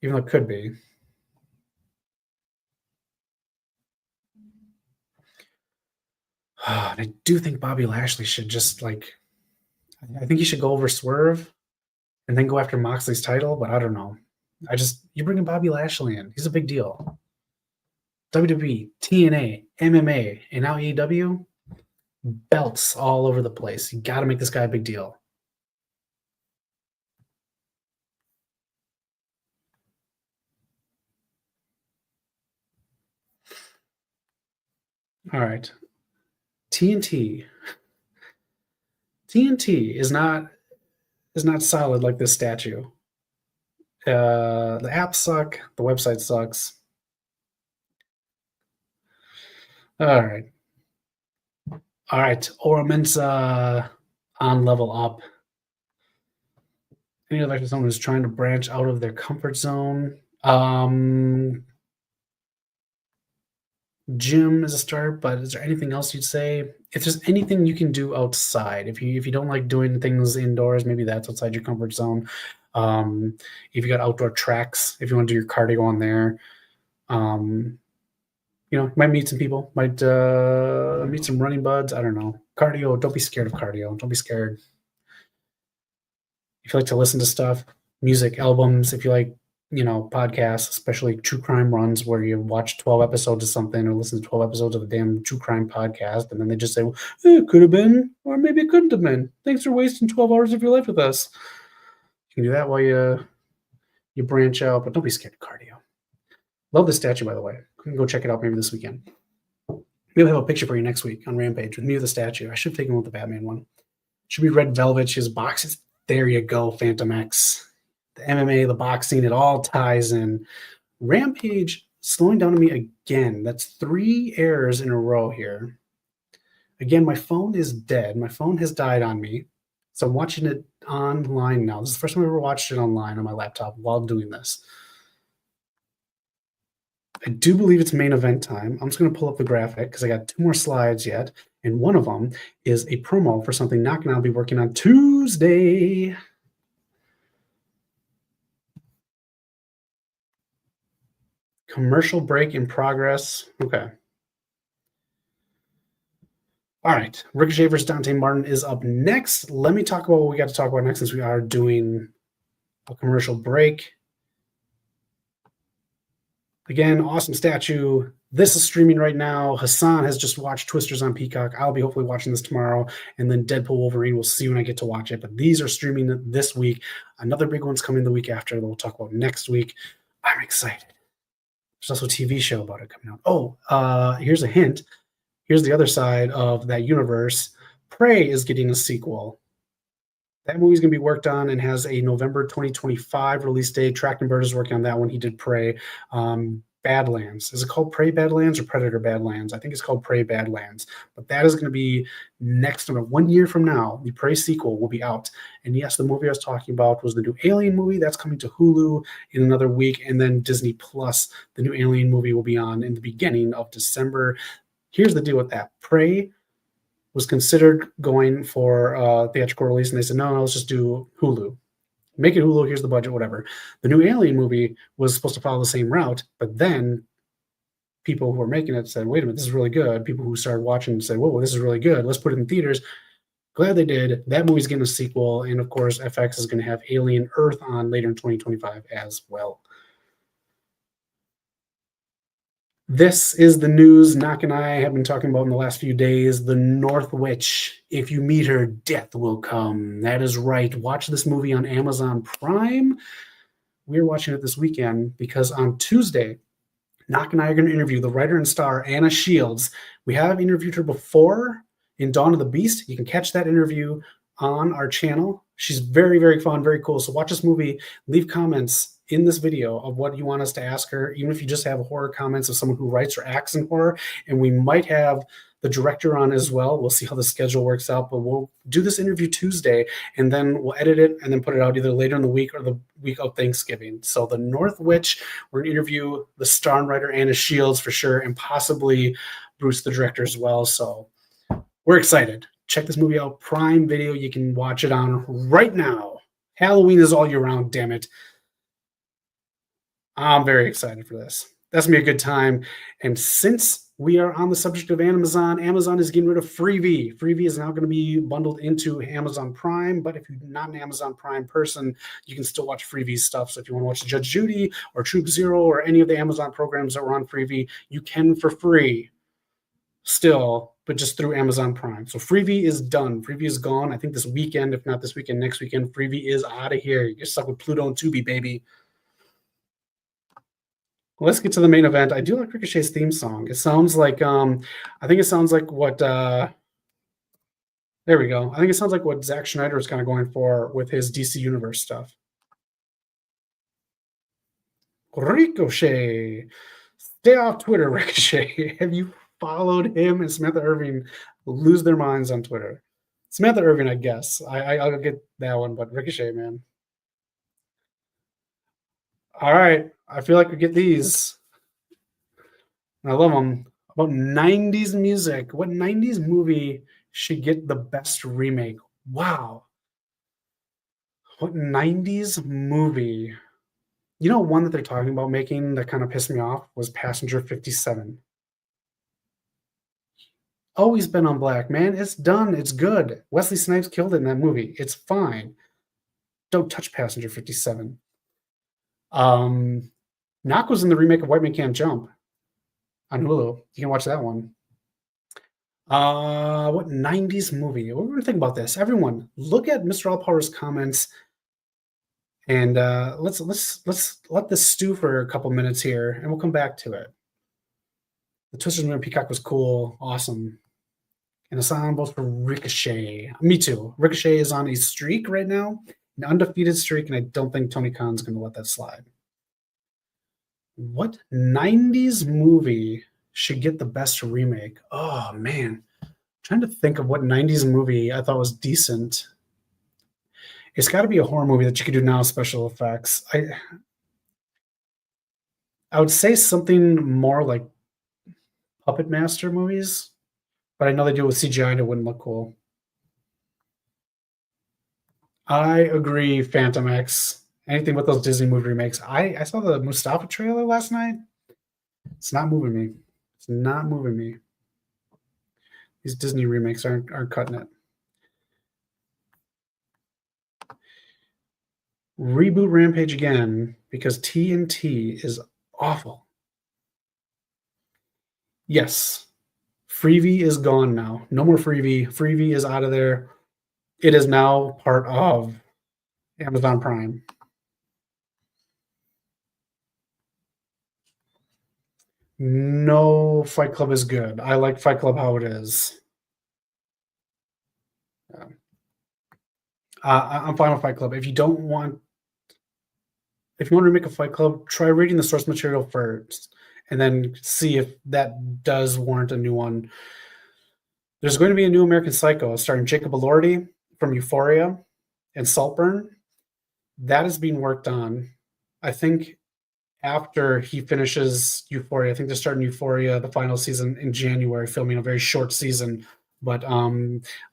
Even though it could be. I do think Bobby Lashley should just I think he should go over Swerve and then go after Moxley's title, but I don't know. You bring in Bobby Lashley in. He's a big deal. WWE, TNA, MMA, and now AEW, belts all over the place. You got to make this guy a big deal. All right. TNT is not solid like this statue. The apps suck. The website sucks. All right. Ora Mensa on level up. Any other someone who's trying to branch out of their comfort zone. Gym is a start, but is there anything else you'd say? If there's anything you can do outside, if you don't like doing things indoors, maybe that's outside your comfort zone. If you got outdoor tracks, if you want to do your cardio on there, might meet some people, might meet some running buds. I don't know. Cardio. Don't be scared of cardio. Don't be scared. If you like to listen to stuff, music albums, if you like, podcasts, especially true crime runs where you watch 12 episodes of something or listen to 12 episodes of a damn true crime podcast, and then they just say, well, it could have been, or maybe it couldn't have been. Thanks for wasting 12 hours of your life with us. You can do that while you branch out, but don't be scared of cardio. Love this statue, by the way. I'm go check it out maybe this weekend. Maybe I'll have a picture for you next week on Rampage with me with the statue. I should have taken one with the Batman one. Should be red velvet. She has boxes. There you go, Phantom X. The MMA, the boxing, it all ties in. Rampage slowing down on me again. That's 3 errors in a row here. Again, my phone is dead. My phone has died on me. So I'm watching it online now. This is the first time I've ever watched it online on my laptop while doing this. I do believe it's main event time. I'm just going to pull up the graphic because I got 2 more slides yet. And one of them is a promo for something Knock and I'll be working on Tuesday. Commercial break in progress. Okay. All right. Ricochet versus Dante Martin is up next. Let me talk about what we got to talk about next since we are doing a commercial break. Again, awesome statue. This is streaming right now. Hassan has just watched Twisters on Peacock. I'll be hopefully watching this tomorrow. And then Deadpool Wolverine, we'll see when I get to watch it. But these are streaming this week. Another big one's coming the week after that we'll talk about next week. I'm excited. There's also a TV show about it coming out. Oh, here's a hint. Here's the other side of that universe. Prey is getting a sequel. That movie's going to be worked on and has a November 2025 release date. Trachtenberg is working on that one. He did Prey. Badlands. Is it called Prey Badlands or Predator Badlands? I think it's called Prey Badlands. But that is going to be next November. 1 year from now, the Prey sequel will be out. And yes, the movie I was talking about was the new Alien movie. That's coming to Hulu in another week. And then Disney Plus, the new Alien movie will be on in the beginning of December. Here's the deal with that. Prey was considered going for theatrical release, and they said, no, let's just do Hulu. Make it Hulu, here's the budget, whatever. The new Alien movie was supposed to follow the same route, but then people who were making it said, wait a minute, this is really good. People who started watching said, whoa, this is really good. Let's put it in theaters. Glad they did. That movie's getting a sequel, and of course, FX is going to have Alien Earth on later in 2025 as well. This is the news Knock and I have been talking about in the last few days. The North Witch. If you meet her, death will come. That is right. Watch this movie on Amazon Prime. We're watching it this weekend because on Tuesday, Knock and I are going to interview the writer and star Anna Shields. We have interviewed her before in Dawn of the Beast. You can catch that interview on our channel. She's very, very fun, very cool. So watch this movie. Leave comments in this video of what you want us to ask her, even if you just have horror comments of someone who writes or acts in horror. And we might have the director on as well. We'll see how the schedule works out, but we'll do this interview Tuesday, and then we'll edit it and then put it out either later in the week or the week of Thanksgiving. So the North Witch, we're going to interview the star and writer Anna Shields for sure, and possibly Bruce, the director, as well. So we're excited. Check this movie out. Prime Video. You can watch it on right now. Halloween is all year round, damn it. I'm very excited for this. That's going to be a good time. And since we are on the subject of Amazon, Amazon is getting rid of Freevee. Freevee is now going to be bundled into Amazon Prime. But if you're not an Amazon Prime person, you can still watch Freevee stuff. So if you want to watch Judge Judy or Troop Zero or any of the Amazon programs that were on Freevee, you can for free still, but just through Amazon Prime. So Freevee is done. Freevee is gone. I think this weekend, if not this weekend, next weekend, Freevee is out of here. You're stuck with Pluto and Tubi, baby. Let's get to the main event. I do like Ricochet's theme song. It sounds like, I think it sounds like what, there we go. I think it sounds like what Zack Schneider is kind of going for with his DC Universe stuff. Ricochet. Stay off Twitter, Ricochet. Have you followed him and Samantha Irving lose their minds on Twitter? Samantha Irving, I guess. I'll get that one, but Ricochet, man. All right. I feel like we get these. I love them. About 90s music. What 90s movie should get the best remake? Wow. What 90s movie? You know, one that they're talking about making that kind of pissed me off was Passenger 57. Always Been on Black, man. It's done. It's good. Wesley Snipes killed it in that movie. It's fine. Don't Touch Passenger 57. Knock was in the remake of White Man Can't Jump on Hulu. You can watch that one. What 90s movie? What do we think about this? Everyone, look at Mr. Allpower's comments, and let's let this stew for a couple minutes here, and we'll come back to it. The Twisted Metal Peacock was cool, awesome, and a song both for Ricochet. Me too. Ricochet is on a streak right now, an undefeated streak, and I don't think Tony Khan's going to let that slide. What 90s movie should get the best remake? Oh man, I'm trying to think of what 90s movie I thought was decent. It's got to be a horror movie that you could do now, special effects. I would say something more like Puppet Master movies, but I know they do it with CGI and it wouldn't look cool. I agree, Phantom X. Anything with those Disney movie remakes. I saw the Mustafa trailer last night. It's not moving me. It's not moving me. These Disney remakes aren't cutting it. Reboot Rampage again because TNT is awful. Yes. Freebie is gone now. No more Freebie. Freebie is out of there. It is now part of Amazon Prime. No, Fight Club is good. I like Fight Club how it is. Yeah. I'm fine with Fight Club. If you want to make a Fight Club, try reading the source material first, and then see if that does warrant a new one. There's going to be a new American Psycho starring Jacob Elordi from Euphoria and Saltburn. That is being worked on. I think after he finishes Euphoria, I think they're starting Euphoria, the final season in January, filming a very short season. But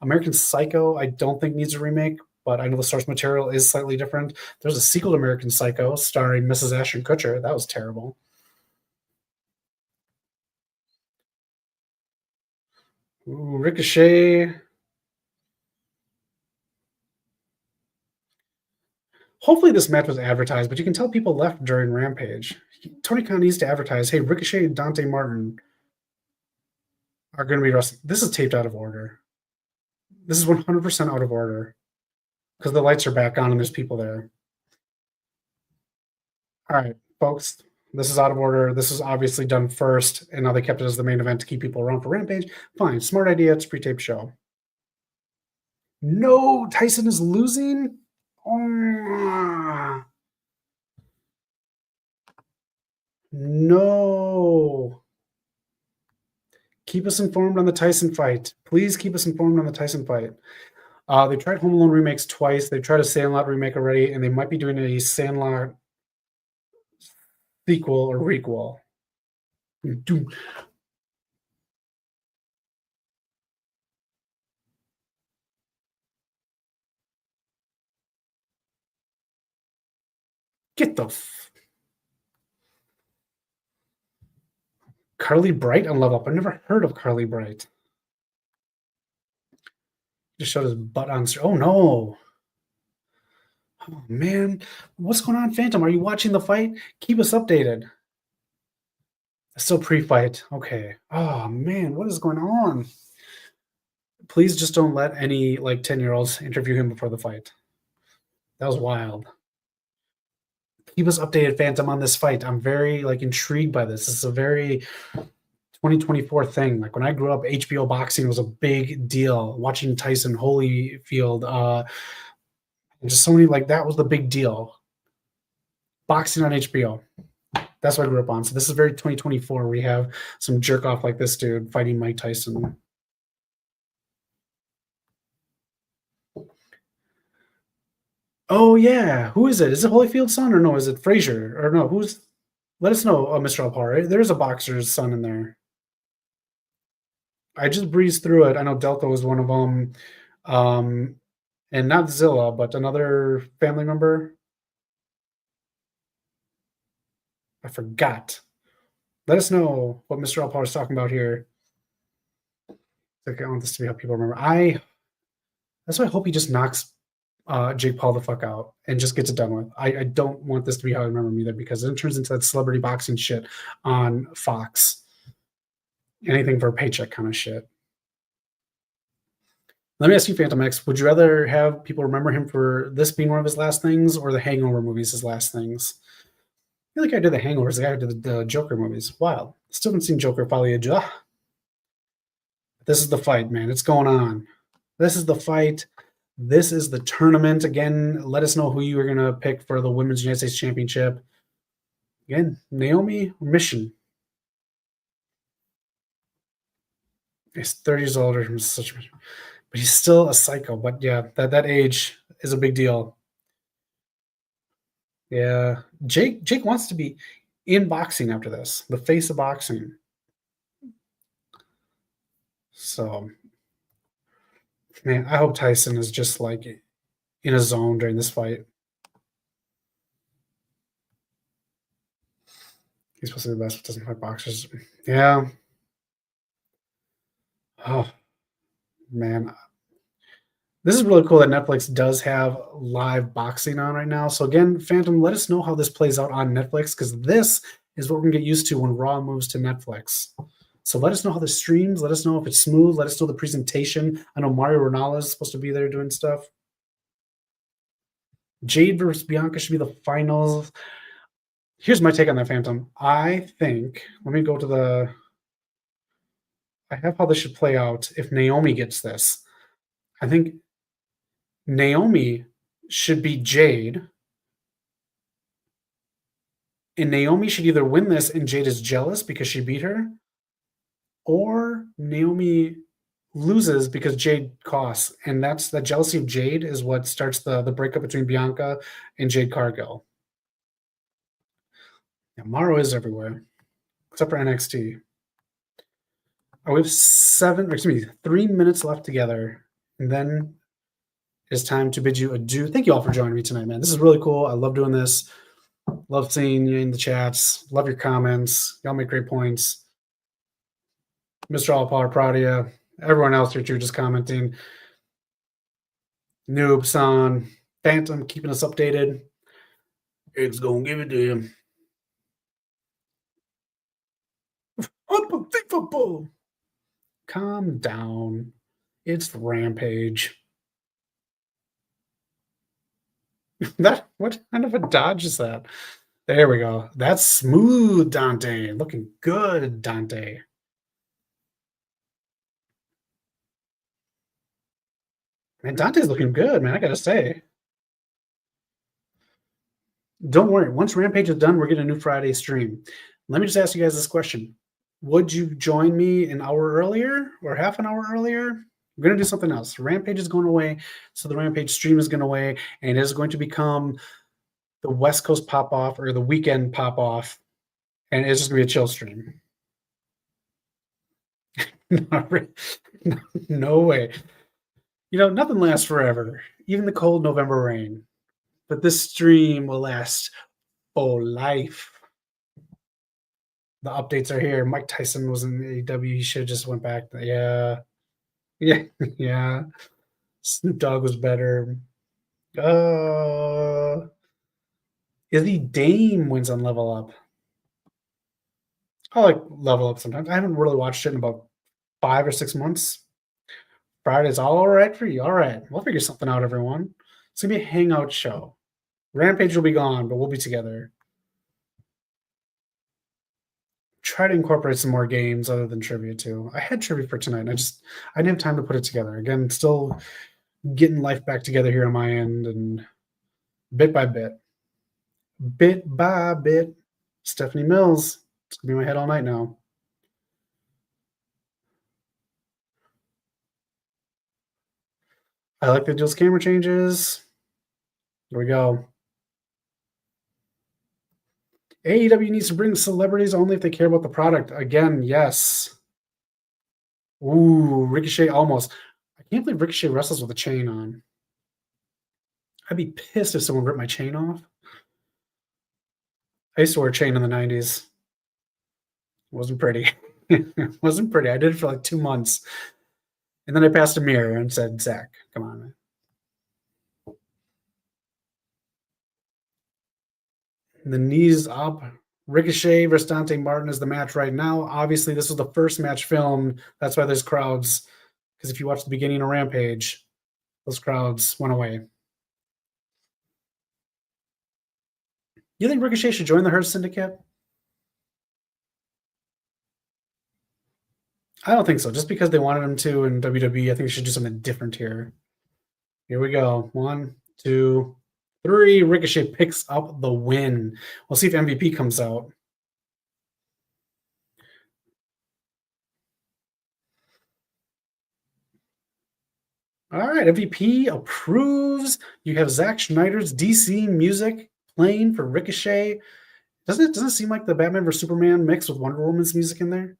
American Psycho, I don't think needs a remake, but I know the source material is slightly different. There's a sequel to American Psycho starring Mrs. Ashton Kutcher. That was terrible. Ooh, Ricochet. Hopefully this match was advertised, but you can tell people left during Rampage. Tony Khan needs to advertise, hey, Ricochet and Dante Martin are going to be wrestling. This is taped out of order. This is 100% out of order because the lights are back on and there's people there. All right, folks, this is out of order. This is obviously done first, and now they kept it as the main event to keep people around for Rampage. Fine, smart idea. It's a pre-taped show. No, Tyson is losing? Oh. No. Keep us informed on the Tyson fight. Please keep us informed on the Tyson fight. They tried Home Alone remakes twice. They tried a Sandlot remake already, and they might be doing a Sandlot sequel or requel. Get the Carly Bright on Level Up. I've never heard of Carly Bright. Just showed his butt on. Oh no! Oh man, what's going on, Phantom? Are you watching the fight? Keep us updated. Still pre-fight. Okay. Oh man, what is going on? Please just don't let any 10-year-olds interview him before the fight. That was wild. Keep us updated, Phantom, on this fight. I'm very intrigued by this. This is a very 2024 thing. When I grew up, HBO boxing was a big deal. Watching Tyson Holyfield, just so many that was the big deal. Boxing on HBO. That's what I grew up on. So this is very 2024. We have some jerk off like this dude fighting Mike Tyson. Oh yeah, who is it? Is it Holyfield's son or no? Is it Frazier or no? Who's? Let us know, Mr. Alpar. There's a boxer's son in there. I just breezed through it. I know Delta was one of them, and not Zilla, but another family member. I forgot. Let us know what Mr. Alpar is talking about here. I want this to be how people remember. That's why I hope he just knocks Jake Paul the fuck out and just gets it done with. I don't want this to be how I remember him either, because then it turns into that celebrity boxing shit on Fox. Anything for a paycheck kind of shit. Let me ask you, Phantom X, would you rather have people remember him for this being one of his last things or the Hangover movies his last things? I feel like I did the Hangovers, the guy who did the Joker movies. Wow. Still haven't seen Joker Folie. This is the fight, man. It's going on. This is the fight. This is the tournament. Again, let us know who you are going to pick for the Women's United States Championship. Again, Naomi or Mission. He's 30 years older. But he's still a psycho. But yeah, that age is a big deal. Yeah. Jake wants to be in boxing after this. The face of boxing. So, man, I hope Tyson is just like in a zone during this fight. He's supposed to be the best, but doesn't fight boxers. Yeah. Oh, man. This is really cool that Netflix does have live boxing on right now. So again, Phantom, let us know how this plays out on Netflix, because this is what we're going to get used to when Raw moves to Netflix. So let us know how this streams. Let us know if it's smooth. Let us know the presentation. I know Mario Ronaldo is supposed to be there doing stuff. Jade versus Bianca should be the finals. Here's my take on that, Phantom. I think, let me go to the, I have how this should play out if Naomi gets this. I think Naomi should be Jade, and Naomi should either win this and Jade is jealous because she beat her, or Naomi loses because Jade costs, and that's the jealousy of Jade is what starts the breakup between Bianca and Jade Cargill. Yeah, Mauro is everywhere, except for NXT. Oh, we have 3 minutes left together, and then it's time to bid you adieu. Thank you all for joining me tonight, man. This is really cool. I love doing this. Love seeing you in the chats. Love your comments. Y'all make great points. Mr. All Power, proud of you. Everyone else here too, just commenting. Noob, San, Phantom, keeping us updated. It's gonna give it to you. Unbelievable. Calm down. It's Rampage. What kind of a dodge is that? There we go. That's smooth, Dante. Looking good, Dante. Man, Dante's looking good, man. I gotta say. Don't worry. Once Rampage is done, we're getting a new Friday stream. Let me just ask you guys this question. Would you join me an hour earlier or half an hour earlier? We're going to do something else. Rampage is going away, so the Rampage stream is going away, and it is going to become the West Coast pop-off or the weekend pop-off, and it's just going to be a chill stream. No way. You know, nothing lasts forever, even the cold November rain. But this stream will last for life. The updates are here. Mike Tyson was in AEW. He should have just went back. Yeah. Snoop Dogg was better. Izzy Dame wins on Level Up. I like Level Up sometimes. I haven't really watched it in about 5 or 6 months. Friday's all right for you. All right. We'll figure something out, everyone. It's going to be a hangout show. Rampage will be gone, but we'll be together. Try to incorporate some more games other than trivia too. I had trivia for tonight, and I didn't have time to put it together. Again, still getting life back together here on my end, and bit by bit. Stephanie Mills. It's gonna be in my head all night now. I like the Jules camera changes. There we go. AEW needs to bring celebrities only if they care about the product. Again, yes. Ooh, Ricochet almost. I can't believe Ricochet wrestles with a chain on. I'd be pissed if someone ripped my chain off. I used to wear a chain in the 90s. It wasn't pretty. It wasn't pretty. I did it for like 2 months. And then I passed a mirror and said, Zach, come on, man. The knees up. Ricochet versus Dante Martin is the match right now. Obviously, this was the first match filmed. That's why there's crowds. Because if you watch the beginning of Rampage, those crowds went away. You think Ricochet should join the Hurt Syndicate? I don't think so. Just because they wanted him to in WWE, I think they should do something different here. Here we go. 1, 2, 3. Ricochet picks up the win. We'll see if MVP comes out. All right, MVP approves. You have Zack Snyder's DC music playing for Ricochet. Doesn't it seem like the Batman vs Superman mix with Wonder Woman's music in there?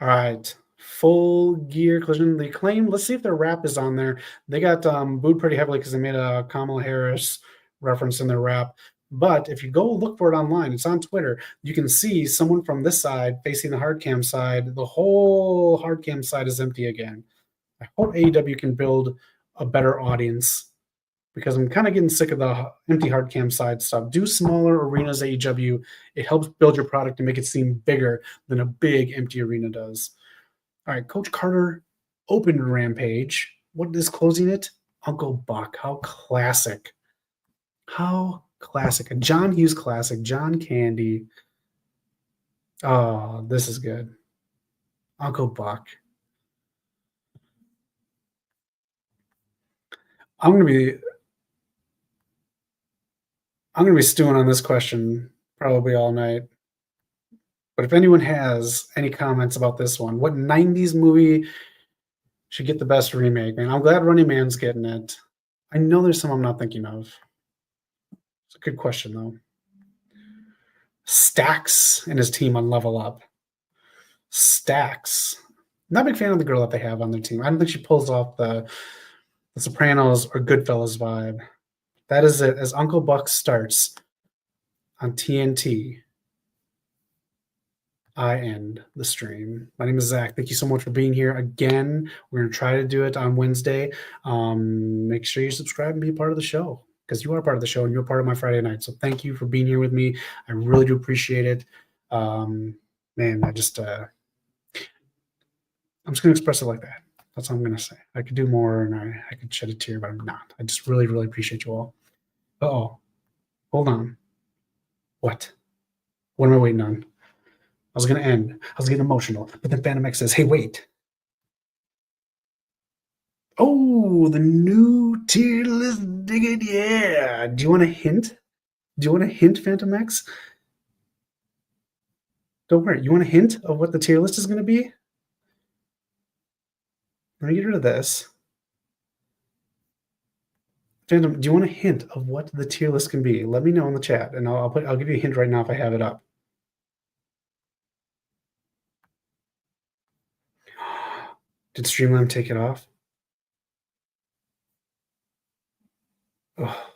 All right, Full Gear Collision. They claim. Let's see if their rap is on there. They got booed pretty heavily because they made a Kamala Harris reference in their rap. But if you go look for it online, it's on Twitter. You can see someone from this side facing the hard cam side. The whole hard cam side is empty again. I hope AEW can build a better audience because I'm kind of getting sick of the empty hard cam side stuff. Do smaller arenas, AEW. It helps build your product and make it seem bigger than a big empty arena does. All right, Coach Carter opened Rampage. What is closing it? Uncle Buck. How classic. How classic. A John Hughes classic. John Candy. Oh, this is good. Uncle Buck. I'm gonna be stewing on this question probably all night. But if anyone has any comments about this one, what 90s movie should get the best remake? Man, I'm glad Running Man's getting it. I know there's some I'm not thinking of. It's a good question, though. Stax and his team on Level Up. Stax. Not a big fan of the girl that they have on their team. I don't think she pulls off the Sopranos or Goodfellas vibe. That is it. As Uncle Buck starts on TNT, I end the stream. My name is Zach. Thank you so much for being here again. We're going to try to do it on Wednesday. Make sure you subscribe and be a part of the show because you are part of the show and you're part of my Friday night. So thank you for being here with me. I really do appreciate it. Man, I'm just going to express it like that. That's all I'm going to say. I could do more and I could shed a tear, but I'm not. I just really, really appreciate you all. Uh-oh. Hold on. What? What am I waiting on? I was going to end. I was getting emotional. But then Phantom X says, hey, wait. Oh, the new tier list. Dig it. Yeah. Do you want a hint? Phantom X? Don't worry. You want a hint of what the tier list is going to be? Let me get rid of this. Phantom, do you want a hint of what the tier list can be? Let me know in the chat, and I'll give you a hint right now if I have it up. Did Streamlabs take it off? Oh,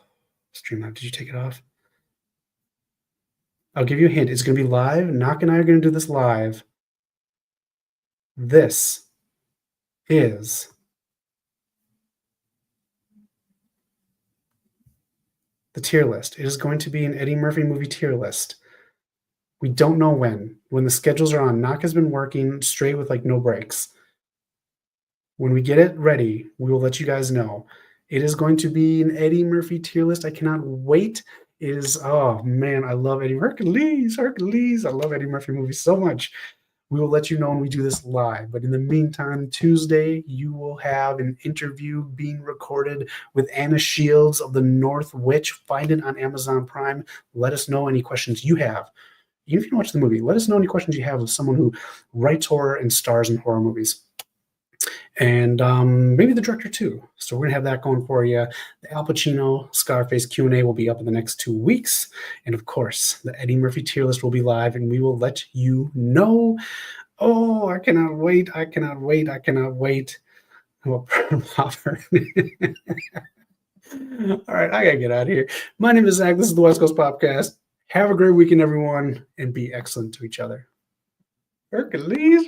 Streamlabs, did you take it off? I'll give you a hint. It's going to be live. Knock and I are going to do this live. This is the tier list. It is going to be an Eddie Murphy movie tier list. We don't know when. When the schedules are on, Knock has been working straight with like no breaks. When we get it ready, we will let you guys know. It is going to be an Eddie Murphy tier list. I cannot wait. It is, oh man, I love Eddie Hercules. I love Eddie Murphy movies so much. We will let you know when we do this live. But in the meantime, Tuesday, you will have an interview being recorded with Anna Shields of the North Witch. Find it on Amazon Prime. Let us know any questions you have. Even if you don't watch the movie, let us know any questions you have of someone who writes horror and stars in horror movies. And maybe the director too. So we're gonna have that going for you. The Al Pacino Scarface Q&A will be up in the next 2 weeks, and of course, the Eddie Murphy tier list will be live, and we will let you know. Oh, I cannot wait! I cannot wait! All right, I gotta get out of here. My name is Zach. This is the West Coast Podcast. Have a great weekend, everyone, and be excellent to each other. Hercules.